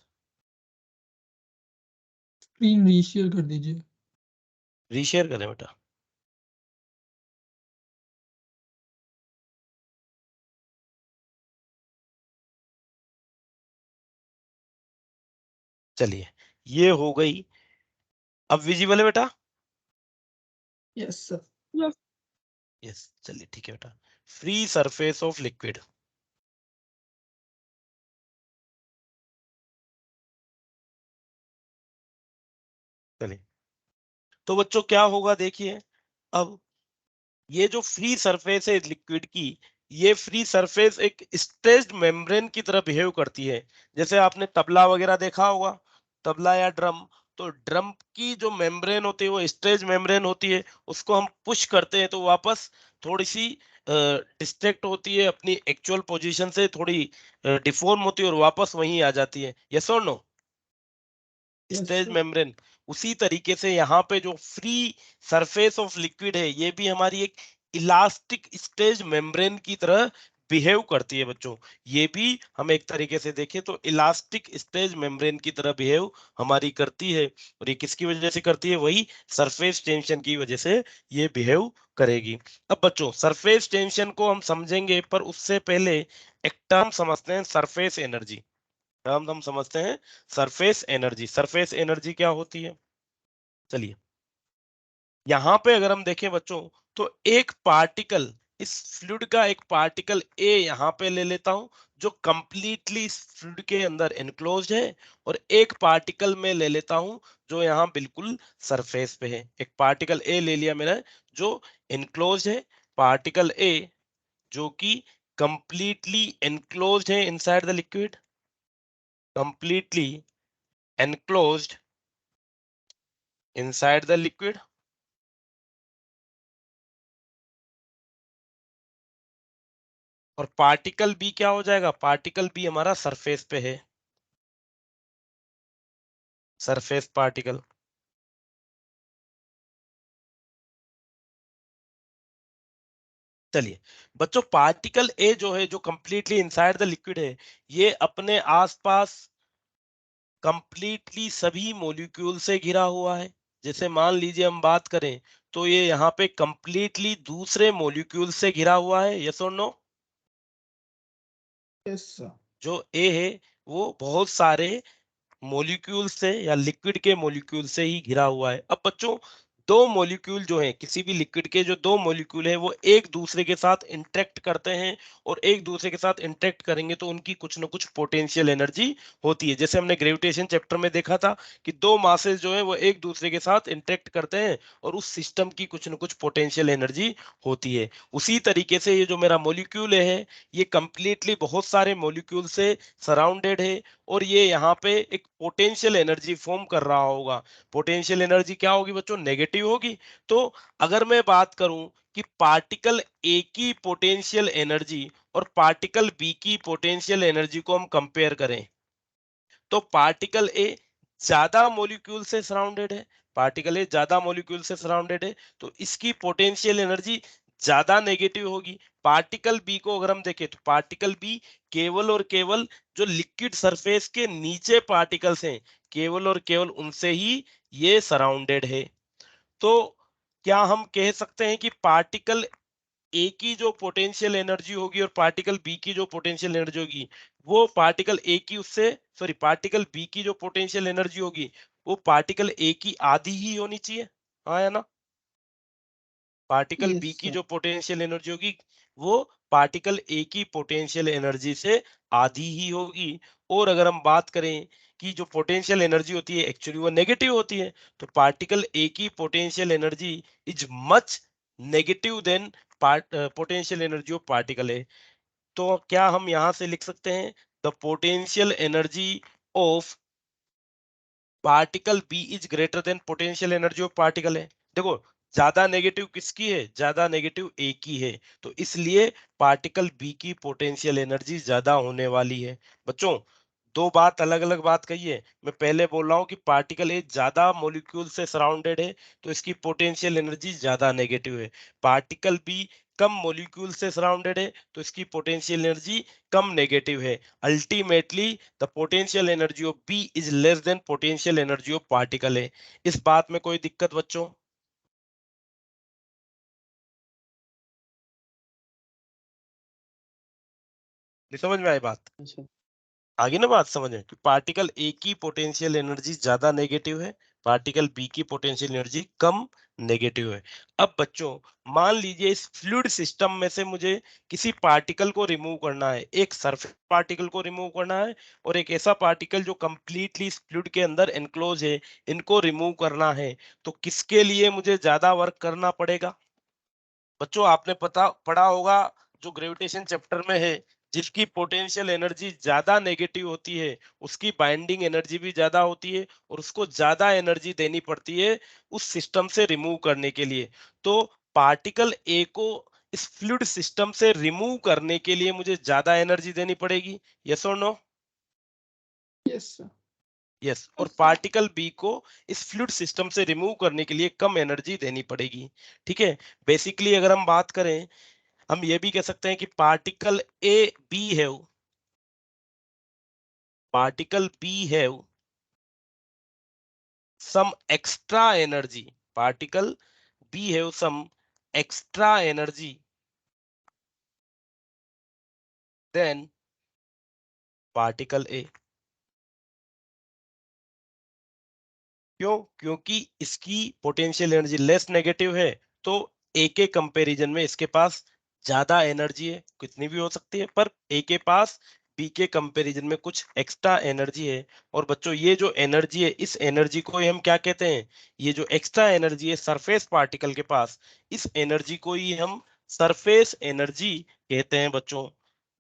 Screen reshare कर दीजिए। रीशेयर करें बेटा? चलिए, ये हो गई। अब विजिबल है बेटा? Yes sir. Yes. यस, चलिए ठीक है बेटा। Free surface of liquid. चलिए, तो बच्चों क्या होगा देखिए, अब ये जो फ्री सरफेस है लिक्विड की, ये फ्री सरफेस एक स्ट्रेच्ड मेम्ब्रेन की तरह बिहेव करती है। जैसे आपने तबला वगैरह देखा होगा, तबला या ड्रम, तो ड्रम की जो मेम्ब्रेन होती है वो स्ट्रेच मेम्ब्रेन होती है, उसको हम पुश करते हैं तो वापस थोड़ी सी डिस्ट्रैक्ट होती है, अपनी एक्चुअल पोजीशन से थोड़ी डिफॉर्म होती है और वापस वहीं आ जाती है, यस और no? Yes stage sir. Membrane. उसी तरीके से यहाँ पे जो फ्री सरफेस ऑफ लिक्विड है, ये भी हमारी एक इलास्टिक स्टेज मेम्ब्रेन की तरह बिहेव करती है बच्चों। ये भी हम एक तरीके से देखें तो इलास्टिक स्टेज मेम्ब्रेन की तरह बिहेव हमारी करती है। और ये किसकी वजह से करती है? वही सरफेस टेंशन की वजह से ये बिहेव करेगी। अब बच्चों, सरफेस टेंशन को हम समझेंगे, पर उससे पहले एक टर्म समझते हैं, सरफेस एनर्जी। हम समझते हैं सरफेस एनर्जी। सरफेस एनर्जी क्या होती है? चलिए, यहां पे अगर हम देखें बच्चों, तो एक पार्टिकल, इस फ्लूइड का एक पार्टिकल ए यहाँ पे ले लेता हूं जो कंप्लीटली इस फ्लूइड के अंदर एनक्लोज्ड है, और एक पार्टिकल में ले लेता हूं जो यहाँ बिल्कुल सरफेस पे है। एक पार्टिकल ए ले लिया मैंने जो एनक्लोज्ड है, पार्टिकल ए जो कि कंप्लीटली एनक्लोज्ड है inside the liquid, completely enclosed inside the liquid. और पार्टिकल बी क्या हो जाएगा, पार्टिकल बी हमारा सरफेस पे है, सरफेस पार्टिकल। चलिए बच्चों, पार्टिकल ए जो है, जो कंप्लीटली इनसाइड द लिक्विड है, ये अपने आसपास कंप्लीटली सभी मॉलिक्यूल से घिरा हुआ है। जैसे मान लीजिए हम बात करें तो ये यहाँ पे कंप्लीटली दूसरे मॉलिक्यूल से घिरा हुआ है, यस और नो। Yes sir. जो ए है वो बहुत सारे मॉलिक्यूल से या लिक्विड के मॉलिक्यूल से ही घिरा हुआ है। अब बच्चों, दो मॉलिक्यूल जो हैं, किसी भी लिक्विड के जो दो मॉलिक्यूल हैं वो एक दूसरे के साथ इंटरेक्ट करते हैं, और एक दूसरे के साथ इंटरेक्ट करेंगे तो उनकी कुछ ना कुछ पोटेंशियल एनर्जी होती है। जैसे हमने ग्रेविटेशन चैप्टर में देखा था कि दो मासेस जो है वो एक दूसरे के साथ इंटरेक्ट करते हैं और उस सिस्टम की कुछ ना कुछ पोटेंशियल एनर्जी होती है। उसी तरीके से ये जो मेरा मॉलिक्यूल है, ये कंप्लीटली बहुत सारे मॉलिक्यूल से सराउंडेड है, और ये यहाँ पे एक पोटेंशियल एनर्जी फॉर्म कर रहा होगा। पोटेंशियल एनर्जी क्या होगी बच्चों, नेगेटिव होगी। तो अगर मैं बात करूं कि पार्टिकल ए की पोटेंशियल एनर्जी और पार्टिकल बी की पोटेंशियल एनर्जी को हम कंपेयर करें, तो पार्टिकल ए ज्यादा मॉलिक्यूल से सराउंडेड है, पार्टिकल ए ज्यादा मॉलिक्यूल से सराउंडेड है, तो इसकी पोटेंशियल एनर्जी ज्यादा नेगेटिव होगी। पार्टिकल बी को अगर हम देखें तो पार्टिकल बी केवल और केवल जो लिक्विड सरफेस के नीचे पार्टिकल्स हैं, केवल और केवल उनसे ही ये सराउंडेड है। तो क्या हम कह सकते हैं कि पार्टिकल ए की जो पोटेंशियल एनर्जी होगी और पार्टिकल बी की जो पोटेंशियल एनर्जी होगी, वो पार्टिकल ए की उससे सॉरी पार्टिकल बी की जो पोटेंशियल एनर्जी होगी वो पार्टिकल ए की आधी ही होनी चाहिए, हाँ या ना। पार्टिकल बी यस की सर। जो पोटेंशियल एनर्जी होगी वो पार्टिकल ए की पोटेंशियल एनर्जी से आधी ही होगी। और अगर हम बात करें कि जो पोटेंशियल एनर्जी होती है एक्चुअली वो नेगेटिव होती है, तो पार्टिकल ए की potential energy is much negative than potential energy of particle A. तो क्या हम यहां से लिख सकते हैं the potential energy of particle B is greater than potential energy of particle है। देखो, ज्यादा नेगेटिव किसकी है, ज्यादा नेगेटिव ए की है, तो इसलिए पार्टिकल बी की पोटेंशियल एनर्जी ज्यादा होने वाली है। बच्चों, दो बात अलग अलग बात कही है। मैं पहले बोल रहा हूँ कि पार्टिकल ए ज्यादा मॉलिक्यूल से सराउंडेड है तो इसकी पोटेंशियल एनर्जी ज्यादा नेगेटिव है। पार्टिकल बी कम मॉलिक्यूल से सराउंडेड है तो इसकी पोटेंशियल एनर्जी कम नेगेटिव है। Ultimately the potential energy of B is less than potential energy of particle है। इस बात में कोई दिक्कत बच्चों? नहीं समझ में आई बात? आगे ना बात समझ में कि पार्टिकल ए की पोटेंशियल एनर्जी ज्यादा नेगेटिव है, पार्टिकल बी की पोटेंशियल एनर्जी कम नेगेटिव है। अब बच्चों, मान लीजिए इस फ्लूइड सिस्टम में से मुझे किसी पार्टिकल को रिमूव करना है, एक सरफेस पार्टिकल को रिमूव करना है और एक ऐसा पार्टिकल जो कंप्लीटली इस फ्लूइड के अंदर एनक्लोज है, इनको रिमूव करना है। तो किसके लिए मुझे ज्यादा वर्क करना पड़ेगा? बच्चों, आपने पढ़ा होगा जो ग्रेविटेशन चैप्टर में है, जिसकी पोटेंशियल एनर्जी ज्यादा नेगेटिव होती है उसकी बाइंडिंग एनर्जी भी ज्यादा होती है और उसको ज्यादा एनर्जी देनी पड़ती है उस सिस्टम से रिमूव करने के लिए। तो पार्टिकल ए को इस फ्लूइड सिस्टम से रिमूव करने के लिए मुझे ज्यादा एनर्जी देनी पड़ेगी, यस और नो? Yes sir. यस। और पार्टिकल बी को इस फ्लूइड सिस्टम से रिमूव करने के लिए कम एनर्जी देनी पड़ेगी। ठीक है। बेसिकली अगर हम बात करें, हम ये भी कह सकते हैं कि पार्टिकल ए बी है, पार्टिकल बी है some extra energy, particle B have some extra energy than particle A। क्यों? क्योंकि इसकी पोटेंशियल एनर्जी लेस नेगेटिव है, तो ए के कंपैरिजन में इसके पास ज्यादा एनर्जी है, कितनी भी हो सकती है, पर ए के पास बी के कंपैरिजन में कुछ एक्स्ट्रा एनर्जी है। और बच्चों ये जो एनर्जी है, इस एनर्जी को ही हम क्या कहते हैं, ये जो एक्स्ट्रा एनर्जी है सरफेस पार्टिकल के पास, इस एनर्जी को ही हम सरफेस एनर्जी कहते हैं बच्चों।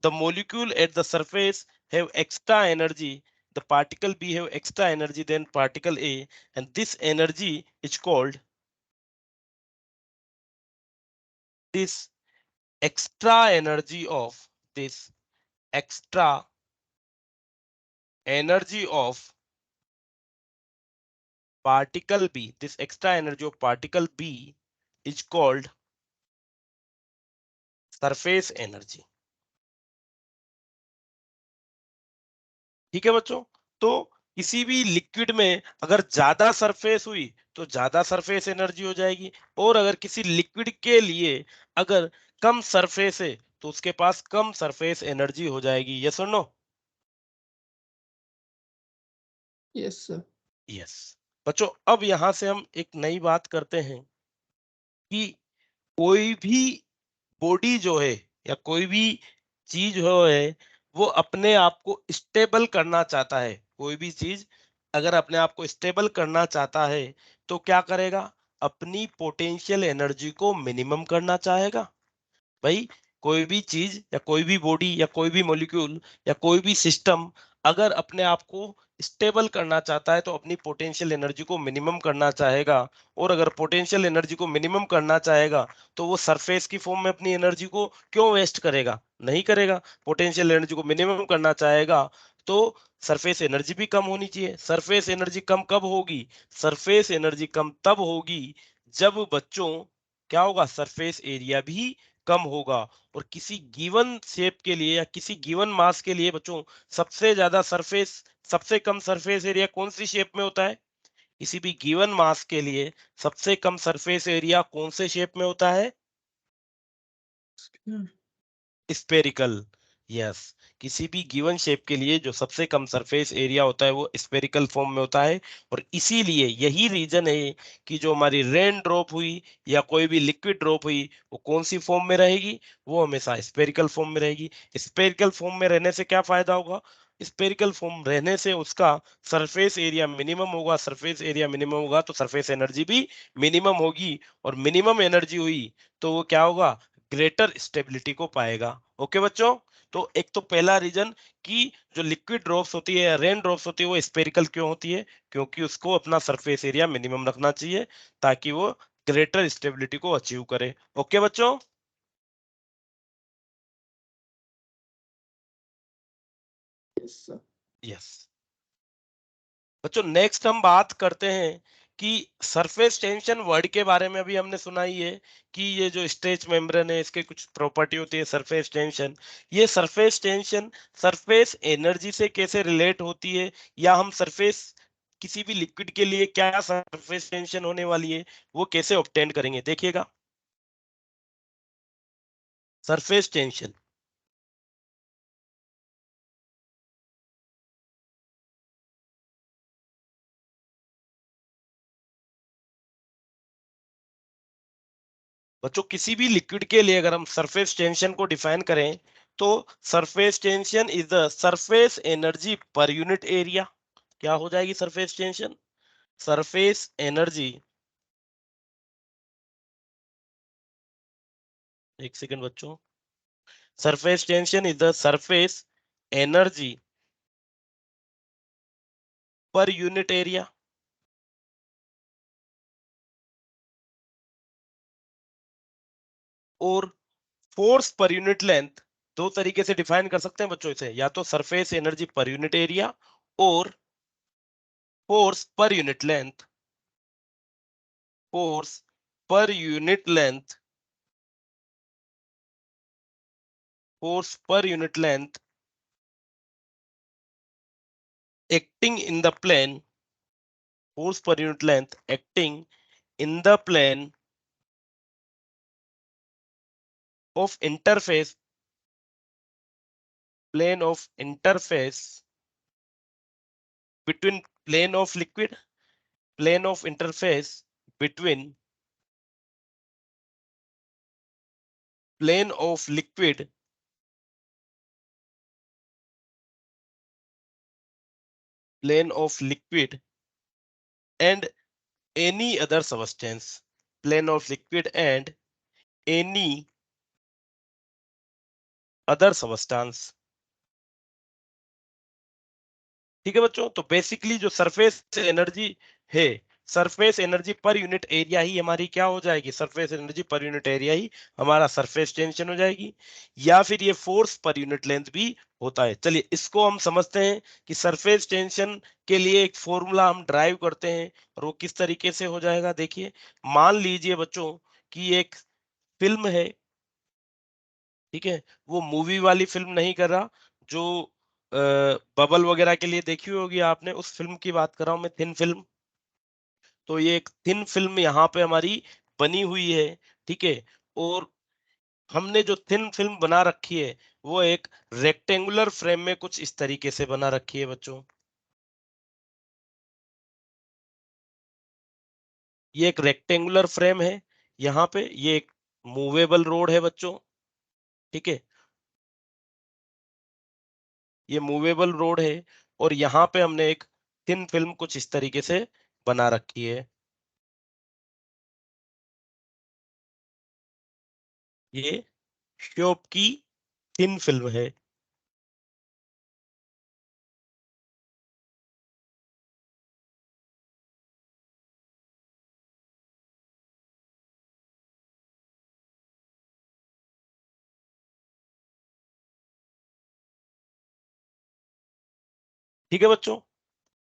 The molecule at the surface have extra energy, the particle B have extra energy than particle A, and this energy is called, this extra energy of, this extra energy of particle B, this extra energy of particle B is called surface energy। ठीक है बच्चों, तो किसी भी liquid में अगर ज्यादा surface हुई तो ज्यादा सरफेस एनर्जी हो जाएगी, और अगर किसी लिक्विड के लिए अगर कम सरफेस है तो उसके पास कम सरफेस एनर्जी हो जाएगी। यस और नो? Yes, sir. यस। बच्चों अब यहां से हम एक नई बात करते हैं कि कोई भी बॉडी जो है या कोई भी चीज जो है वो अपने आप को स्टेबल करना चाहता है, कोई भी चीज अगर अपने आप को स्टेबल करना चाहता है तो क्या करेगा, अपनी पोटेंशियल एनर्जी को मिनिमम करना चाहेगा। भाई कोई भी चीज या कोई भी बॉडी या कोई भी मॉलिक्यूल या कोई भी सिस्टम अगर अपने आप को स्टेबल करना चाहता है तो अपनी पोटेंशियल एनर्जी को मिनिमम करना चाहेगा। और अगर पोटेंशियल एनर्जी को मिनिमम करना चाहेगा तो वो सरफेस की फॉर्म में अपनी एनर्जी को क्यों वेस्ट करेगा, नहीं करेगा। पोटेंशियल एनर्जी को मिनिमम करना चाहेगा तो सरफेस एनर्जी भी कम होनी चाहिए। सरफेस एनर्जी कम कब होगी, सरफेस एनर्जी कम तब होगी जब बच्चों क्या होगा, सरफेस एरिया भी कम होगा। और किसी गिवन शेप के लिए या किसी गिवन मास के लिए बच्चों सबसे ज्यादा सरफेस, सबसे कम सरफेस एरिया कौन सी शेप में होता है, किसी भी गिवन मास के लिए सबसे कम सरफेस एरिया कौन से शेप में होता है, Yeah. स्पेरिकल। यस, किसी भी गिवन शेप के लिए जो सबसे कम सरफेस एरिया होता है वो स्पेरिकल फॉर्म में होता है। और इसीलिए यही रीजन है कि जो हमारी रेन ड्रॉप हुई या कोई भी लिक्विड ड्रॉप हुई वो कौन सी फॉर्म में रहेगी, वो हमेशा स्पेरिकल फॉर्म में रहेगी। स्पेरिकल फॉर्म में रहने से क्या फायदा होगा, स्पेरिकल फॉर्म रहने से उसका सरफेस एरिया मिनिमम होगा, सरफेस एरिया मिनिमम होगा तो सरफेस एनर्जी भी मिनिमम होगी, और मिनिमम एनर्जी हुई तो वो क्या होगा, ग्रेटर स्टेबिलिटी को पाएगा। ओके बच्चों, तो एक तो पहला रीजन कि जो लिक्विड ड्रॉप्स होती है या रेन ड्रॉप्स होती है वो स्पेरिकल क्यों होती है, क्योंकि उसको अपना सरफेस एरिया मिनिमम रखना चाहिए ताकि वो ग्रेटर स्टेबिलिटी को अचीव करे। ओके बच्चों? Yes, sir. यस। बच्चों नेक्स्ट हम बात करते हैं कि सरफेस टेंशन वर्ड के बारे में अभी हमने सुना ही है कि ये जो स्ट्रेच मेम्ब्रेन है इसके कुछ प्रॉपर्टी होती है सरफेस टेंशन। ये सरफेस टेंशन सरफेस एनर्जी से कैसे रिलेट होती है, या हम सरफेस किसी भी लिक्विड के लिए क्या सरफेस टेंशन होने वाली है वो कैसे ऑब्टेन करेंगे, देखिएगा। सरफेस टेंशन, बच्चों किसी भी लिक्विड के लिए अगर हम सरफेस टेंशन को डिफाइन करें तो surface tension is the surface energy per unit area. क्या हो जाएगी सरफेस टेंशन, सरफेस एनर्जी, एक सेकंड बच्चों, surface tension is the surface energy per unit area. और फोर्स पर यूनिट लेंथ, दो तरीके से डिफाइन कर सकते हैं बच्चों इसे, या तो surface energy per unit area और फोर्स पर यूनिट लेंथ, फोर्स पर यूनिट लेंथ, फोर्स पर unit length acting in the plane, force per unit length acting in the plane of interface, plane of interface between plane of liquid, plane of interface between plane of liquid and any other substance, plane of liquid and any other substance। ठीक है बच्चों, तो basically जो surface energy है, surface energy per unit area ही हमारी क्या हो जाएगी, surface energy per unit area ही हमारा सरफेस टेंशन हो जाएगी, या फिर ये फोर्स पर यूनिट लेंथ भी होता है। चलिए इसको हम समझते हैं कि सरफेस टेंशन के लिए एक फॉर्मूला हम ड्राइव करते हैं, और वो किस तरीके से हो जाएगा। देखिए, मान लीजिए बच्चों कि एक फिल्म है, ठीक है, वो मूवी वाली फिल्म नहीं कर रहा, जो बबल वगैरह के लिए देखी होगी आपने, उस फिल्म की बात कर रहा हूं मैं, थिन फिल्म। तो ये एक थिन फिल्म यहाँ पे हमारी बनी हुई है, ठीक है, और हमने जो थिन फिल्म बना रखी है वो एक रेक्टेंगुलर फ्रेम में कुछ इस तरीके से बना रखी है बच्चों। ये एक रेक्टेंगुलर फ्रेम है, यहाँ पे ये एक मूवेबल रोड है बच्चों, ठीक है, ये मूवेबल रोड है, और यहाँ पे हमने एक थिन फिल्म कुछ इस तरीके से बना रखी है। ये श्योप की थिन फिल्म है। ठीक है बच्चों,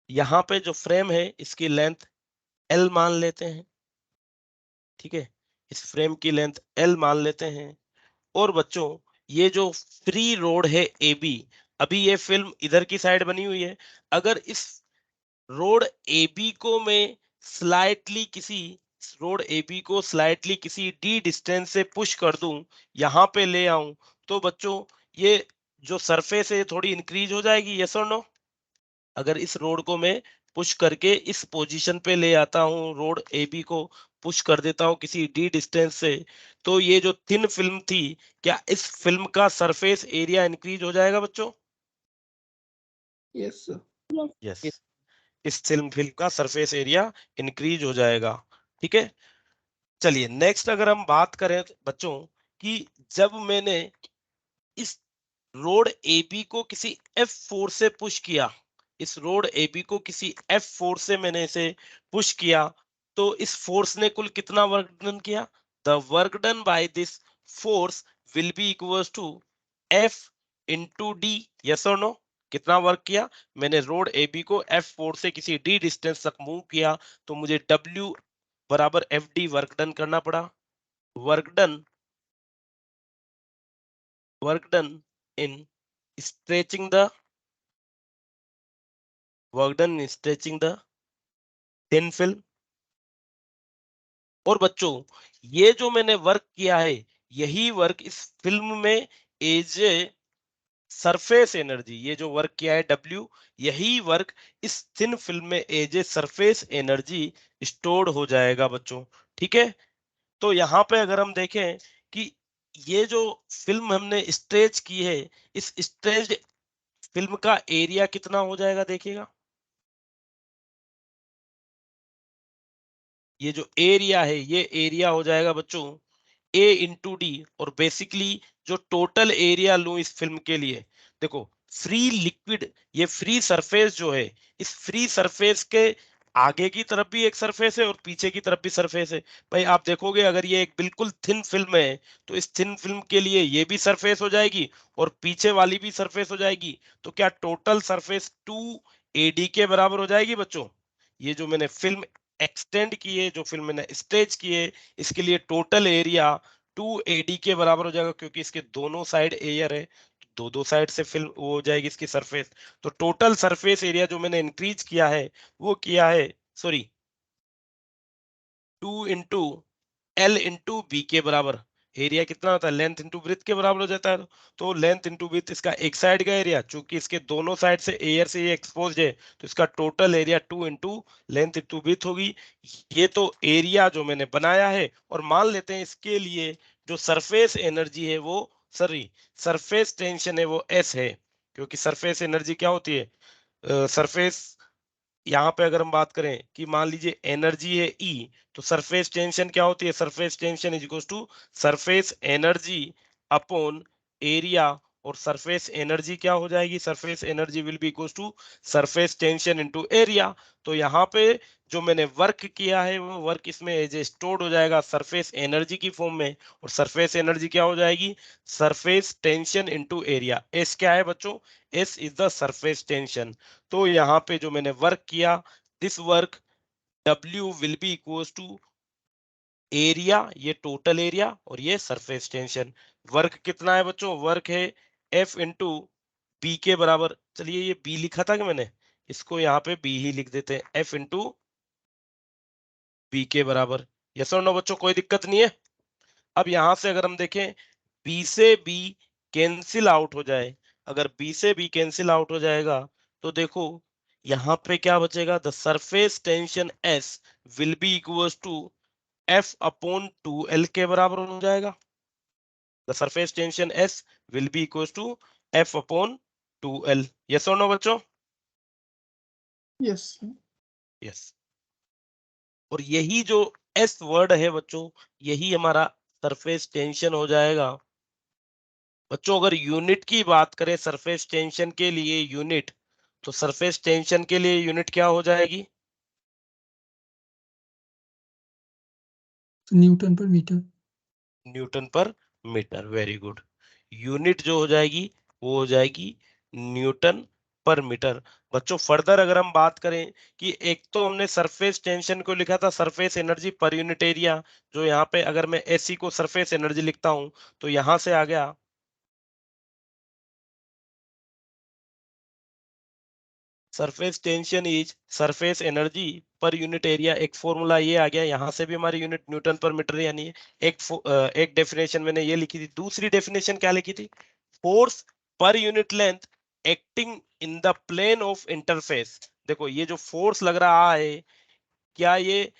यहाँ पे जो फ्रेम है इसकी लेंथ L मान लेते हैं, ठीक है, इस फ्रेम की लेंथ L मान लेते हैं। और बच्चों, ये जो फ्री रोड है AB, अभी ये फिल्म इधर की साइड बनी हुई है, अगर इस रोड AB को मैं स्लाइटली किसी रोड AB को स्लाइटली किसी d डिस्टेंस से पुश कर दूं, यहाँ पे ले आऊं, तो बच्चों ये जो सरफेस है ये थोड़ी इंक्रीज हो जाएगी, यस और नो। अगर इस रोड को मैं पुश करके इस पोजीशन पे ले आता हूँ, रोड AB को पुश कर देता हूँ किसी d डिस्टेंस से, तो ये जो थिन फिल्म थी, क्या इस फिल्म का सरफेस एरिया इंक्रीज हो जाएगा बच्चों? Yes, sir. यस, इस फिल्म का सरफेस एरिया इंक्रीज हो जाएगा। ठीक है, चलिए नेक्स्ट अगर हम बात करें बच्चों कि जब मैंने इस रोड AB को किसी F4 से पुश किया, इस रोड AB को किसी F4 से मैंने इसे पुश किया, तो इस फोर्स ने कुल कितना वर्क डन किया? The work done by this force will be equals to F into D, yes और नो। कितना वर्क किया? मैंने रोड AB को F4 से किसी D डिस्टेंस तक मूव किया, तो मुझे W बराबर FD वर्क डन करना पड़ा। Work done in stretching the thin film। और बच्चों, ये जो मैंने वर्क किया है, यही वर्क इस फिल्म में एज ए सरफेस एनर्जी, ये जो वर्क किया है W, यही वर्क इस थिन फिल्म में as a surface energy stored हो जाएगा बच्चों। ठीक है, तो यहाँ पे अगर हम देखें कि ये जो फिल्म हमने स्ट्रेच की है, इस स्ट्रेच्ड फिल्म का एरिया कितना हो जाएगा देखिएगा। ये जो एरिया है, ये एरिया हो जाएगा बच्चों A इंटू डी। और बेसिकली जो टोटल एरिया लूं इस फिल्म के लिए, देखो फ्री लिक्विड, ये फ्री सरफेस जो है, इस फ्री सरफेस के आगे की तरफ भी एक सरफेस है और पीछे की तरफ भी सरफेस है। भाई आप देखोगे, अगर ये एक बिल्कुल थिन फिल्म है, तो इस थिन फिल्म के लिए ये भी सरफेस हो जाएगी और पीछे वाली भी सरफेस हो जाएगी, तो क्या टोटल सरफेस 2AD के बराबर हो जाएगी बच्चों। ये जो मैंने फिल्म एक्सटेंड की है, जो फिल्म मैंने स्ट्रेच की है, इसके लिए टोटल एरिया 2AD के बराबर हो जाएगा, क्योंकि इसके दोनों साइड एयर है, दो दो साइड से फिल्म वो हो जाएगी इसकी सरफेस। तो टोटल सरफेस एरिया जो मैंने इंक्रीज किया है, वो किया है, सॉरी, 2 × L × B के बराबर। एरिया कितना होता है? लेंथ इंटू ब्रेथ के बराबर हो जाता है। तो लेंथ इंटू ब्रेथ, इसका एक साइड का एरिया, चूंकि इसके दोनों साइड से एयर से ये एक्सपोज है, तो इसका total area 2 × length into breadth होगी। ये तो एरिया जो मैंने बनाया है, और मान लेते हैं इसके लिए जो सरफेस एनर्जी है वो सरफेस टेंशन है वो S है, क्योंकि सरफेस एनर्जी क्या होती है, सरफेस, यहाँ पे अगर हम बात करें कि मान लीजिए एनर्जी है E, तो सरफेस टेंशन क्या होती है, surface tension is equal to surface energy upon area, और सरफेस एनर्जी क्या हो जाएगी, surface energy will be equal to surface tension into area. तो यहाँ पे जो मैंने वर्क किया है वो वर्क इसमें एज ए स्टोर्ड हो जाएगा सरफेस एनर्जी की फॉर्म में, और सरफेस एनर्जी क्या हो जाएगी, surface tension into area. S क्या है बच्चों, S is the surface tension. तो यहाँ पे जो मैंने वर्क किया, this work W will be equals to area, ये टोटल एरिया और ये सरफेस टेंशन। वर्क कितना है बच्चों, वर्क है F इंटू बी के बराबर, चलिए ये B लिखा था कि मैंने, इसको यहाँ पे B ही लिख देते हैं, F इंटू बी के बराबर। यस और नो बच्चों, कोई दिक्कत नहीं है। अब यहां से अगर हम देखें, बी से बी कैंसिल आउट हो जाए, अगर बी से बी कैंसिल आउट हो जाएगा तो देखो यहाँ पे क्या बचेगा, the surface tension S will be equal to F upon 2L के बराबर हो जाएगा। The surface tension S will be equal to F upon 2L। Yes और नो बच्चों, Yes, sir. यस। और यही जो S वर्ड है बच्चों, यही हमारा सरफेस टेंशन हो जाएगा। बच्चों अगर यूनिट की बात करें सरफेस टेंशन के लिए यूनिट, तो सरफेस टेंशन के लिए यूनिट क्या हो जाएगी, न्यूटन पर मीटर। न्यूटन पर मीटर। Very good. यूनिट जो हो जाएगी वो हो जाएगी न्यूटन पर मीटर। बच्चों फर्दर अगर हम बात करें कि एक तो हमने सरफेस टेंशन को लिखा था surface energy per unit area, जो यहाँ पे अगर मैं एसी को सरफेस एनर्जी लिखता हूं तो यहां से आ गया surface tension is surface energy per unit area. एक फॉर्मूला ये आ गया, यहां से भी हमारी यूनिट न्यूटन पर मीटर, यानी एक डेफिनेशन मैंने ये लिखी थी। दूसरी डेफिनेशन क्या लिखी थी, फोर्स पर unit length acting in the plane of interface. देखो ये जो फोर्स लग रहा है, क्या ये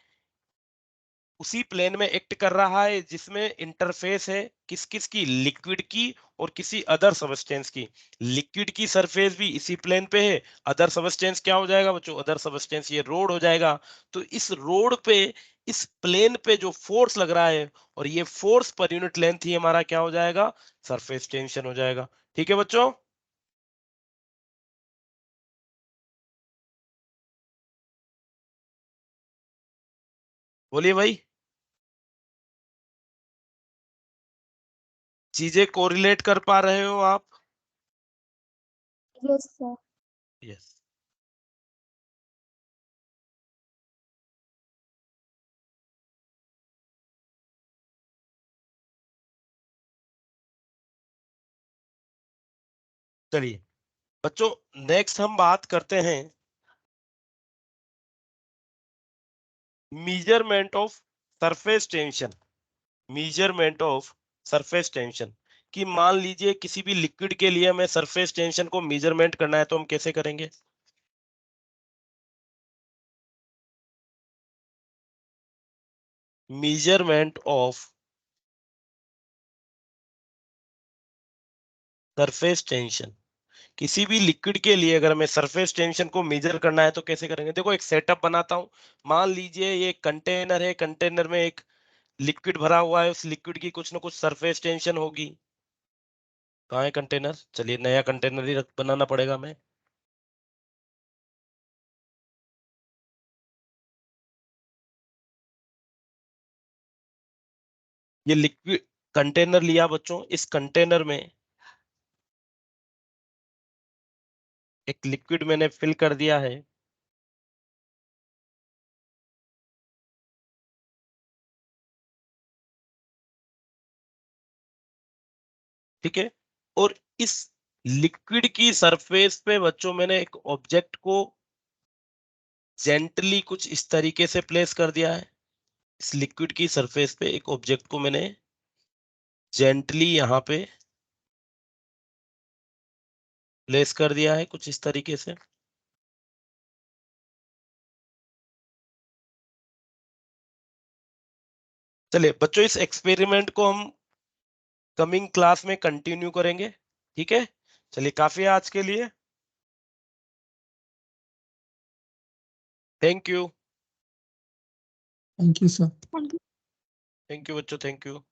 उसी प्लेन में एक्ट कर रहा है जिसमें इंटरफेस है किस किस की, लिक्विड की और किसी अदर सबस्टेंस की। लिक्विड की सरफेस भी इसी प्लेन पे है, अदर सबस्टेंस क्या हो जाएगा बच्चों, अदर सबस्टेंस ये रोड हो जाएगा। तो इस रोड पे, इस प्लेन पे जो फोर्स लग रहा है, और ये फोर्स पर यूनिट लेंथ ही हमारा क्या हो जाएगा, सरफेस टेंशन हो जाएगा। ठीक है बच्चों, बोलिए भाई, चीजें कोरिलेट कर पा रहे हो आप? Yes sir. यस। चलिए बच्चों, नेक्स्ट हम बात करते हैं measurement of surface tension. Measurement of surface tension, कि मान लीजिए किसी भी लिक्विड के लिए हमें सरफेस टेंशन को मेजरमेंट करना है, तो हम कैसे करेंगे। मेजरमेंट ऑफ सरफेस टेंशन, किसी भी लिक्विड के लिए अगर हमें सरफेस टेंशन को मेजर करना है तो कैसे करेंगे। देखो एक सेटअप बनाता हूं, मान लीजिए ये कंटेनर है, कंटेनर में एक लिक्विड भरा हुआ है, उस लिक्विड की कुछ ना कुछ सरफेस टेंशन होगी। कहाँ है कंटेनर, चलिए नया कंटेनर ही बनाना पड़ेगा हमें। ये लिक्विड कंटेनर लिया बच्चों, इस कंटेनर में एक लिक्विड मैंने फिल कर दिया है। ठीक है, और इस लिक्विड की सरफेस पे बच्चों मैंने एक ऑब्जेक्ट को जेंटली कुछ इस तरीके से प्लेस कर दिया है। इस लिक्विड की सरफेस पे एक ऑब्जेक्ट को मैंने जेंटली यहाँ पे प्लेस कर दिया है कुछ इस तरीके से। चलिए बच्चों, इस एक्सपेरिमेंट को हम कमिंग क्लास में कंटिन्यू करेंगे। ठीक है, चलिए काफी है आज के लिए। Thank you. Thank you, sir. Thank you. Thank you बच्चों, थैंक यू।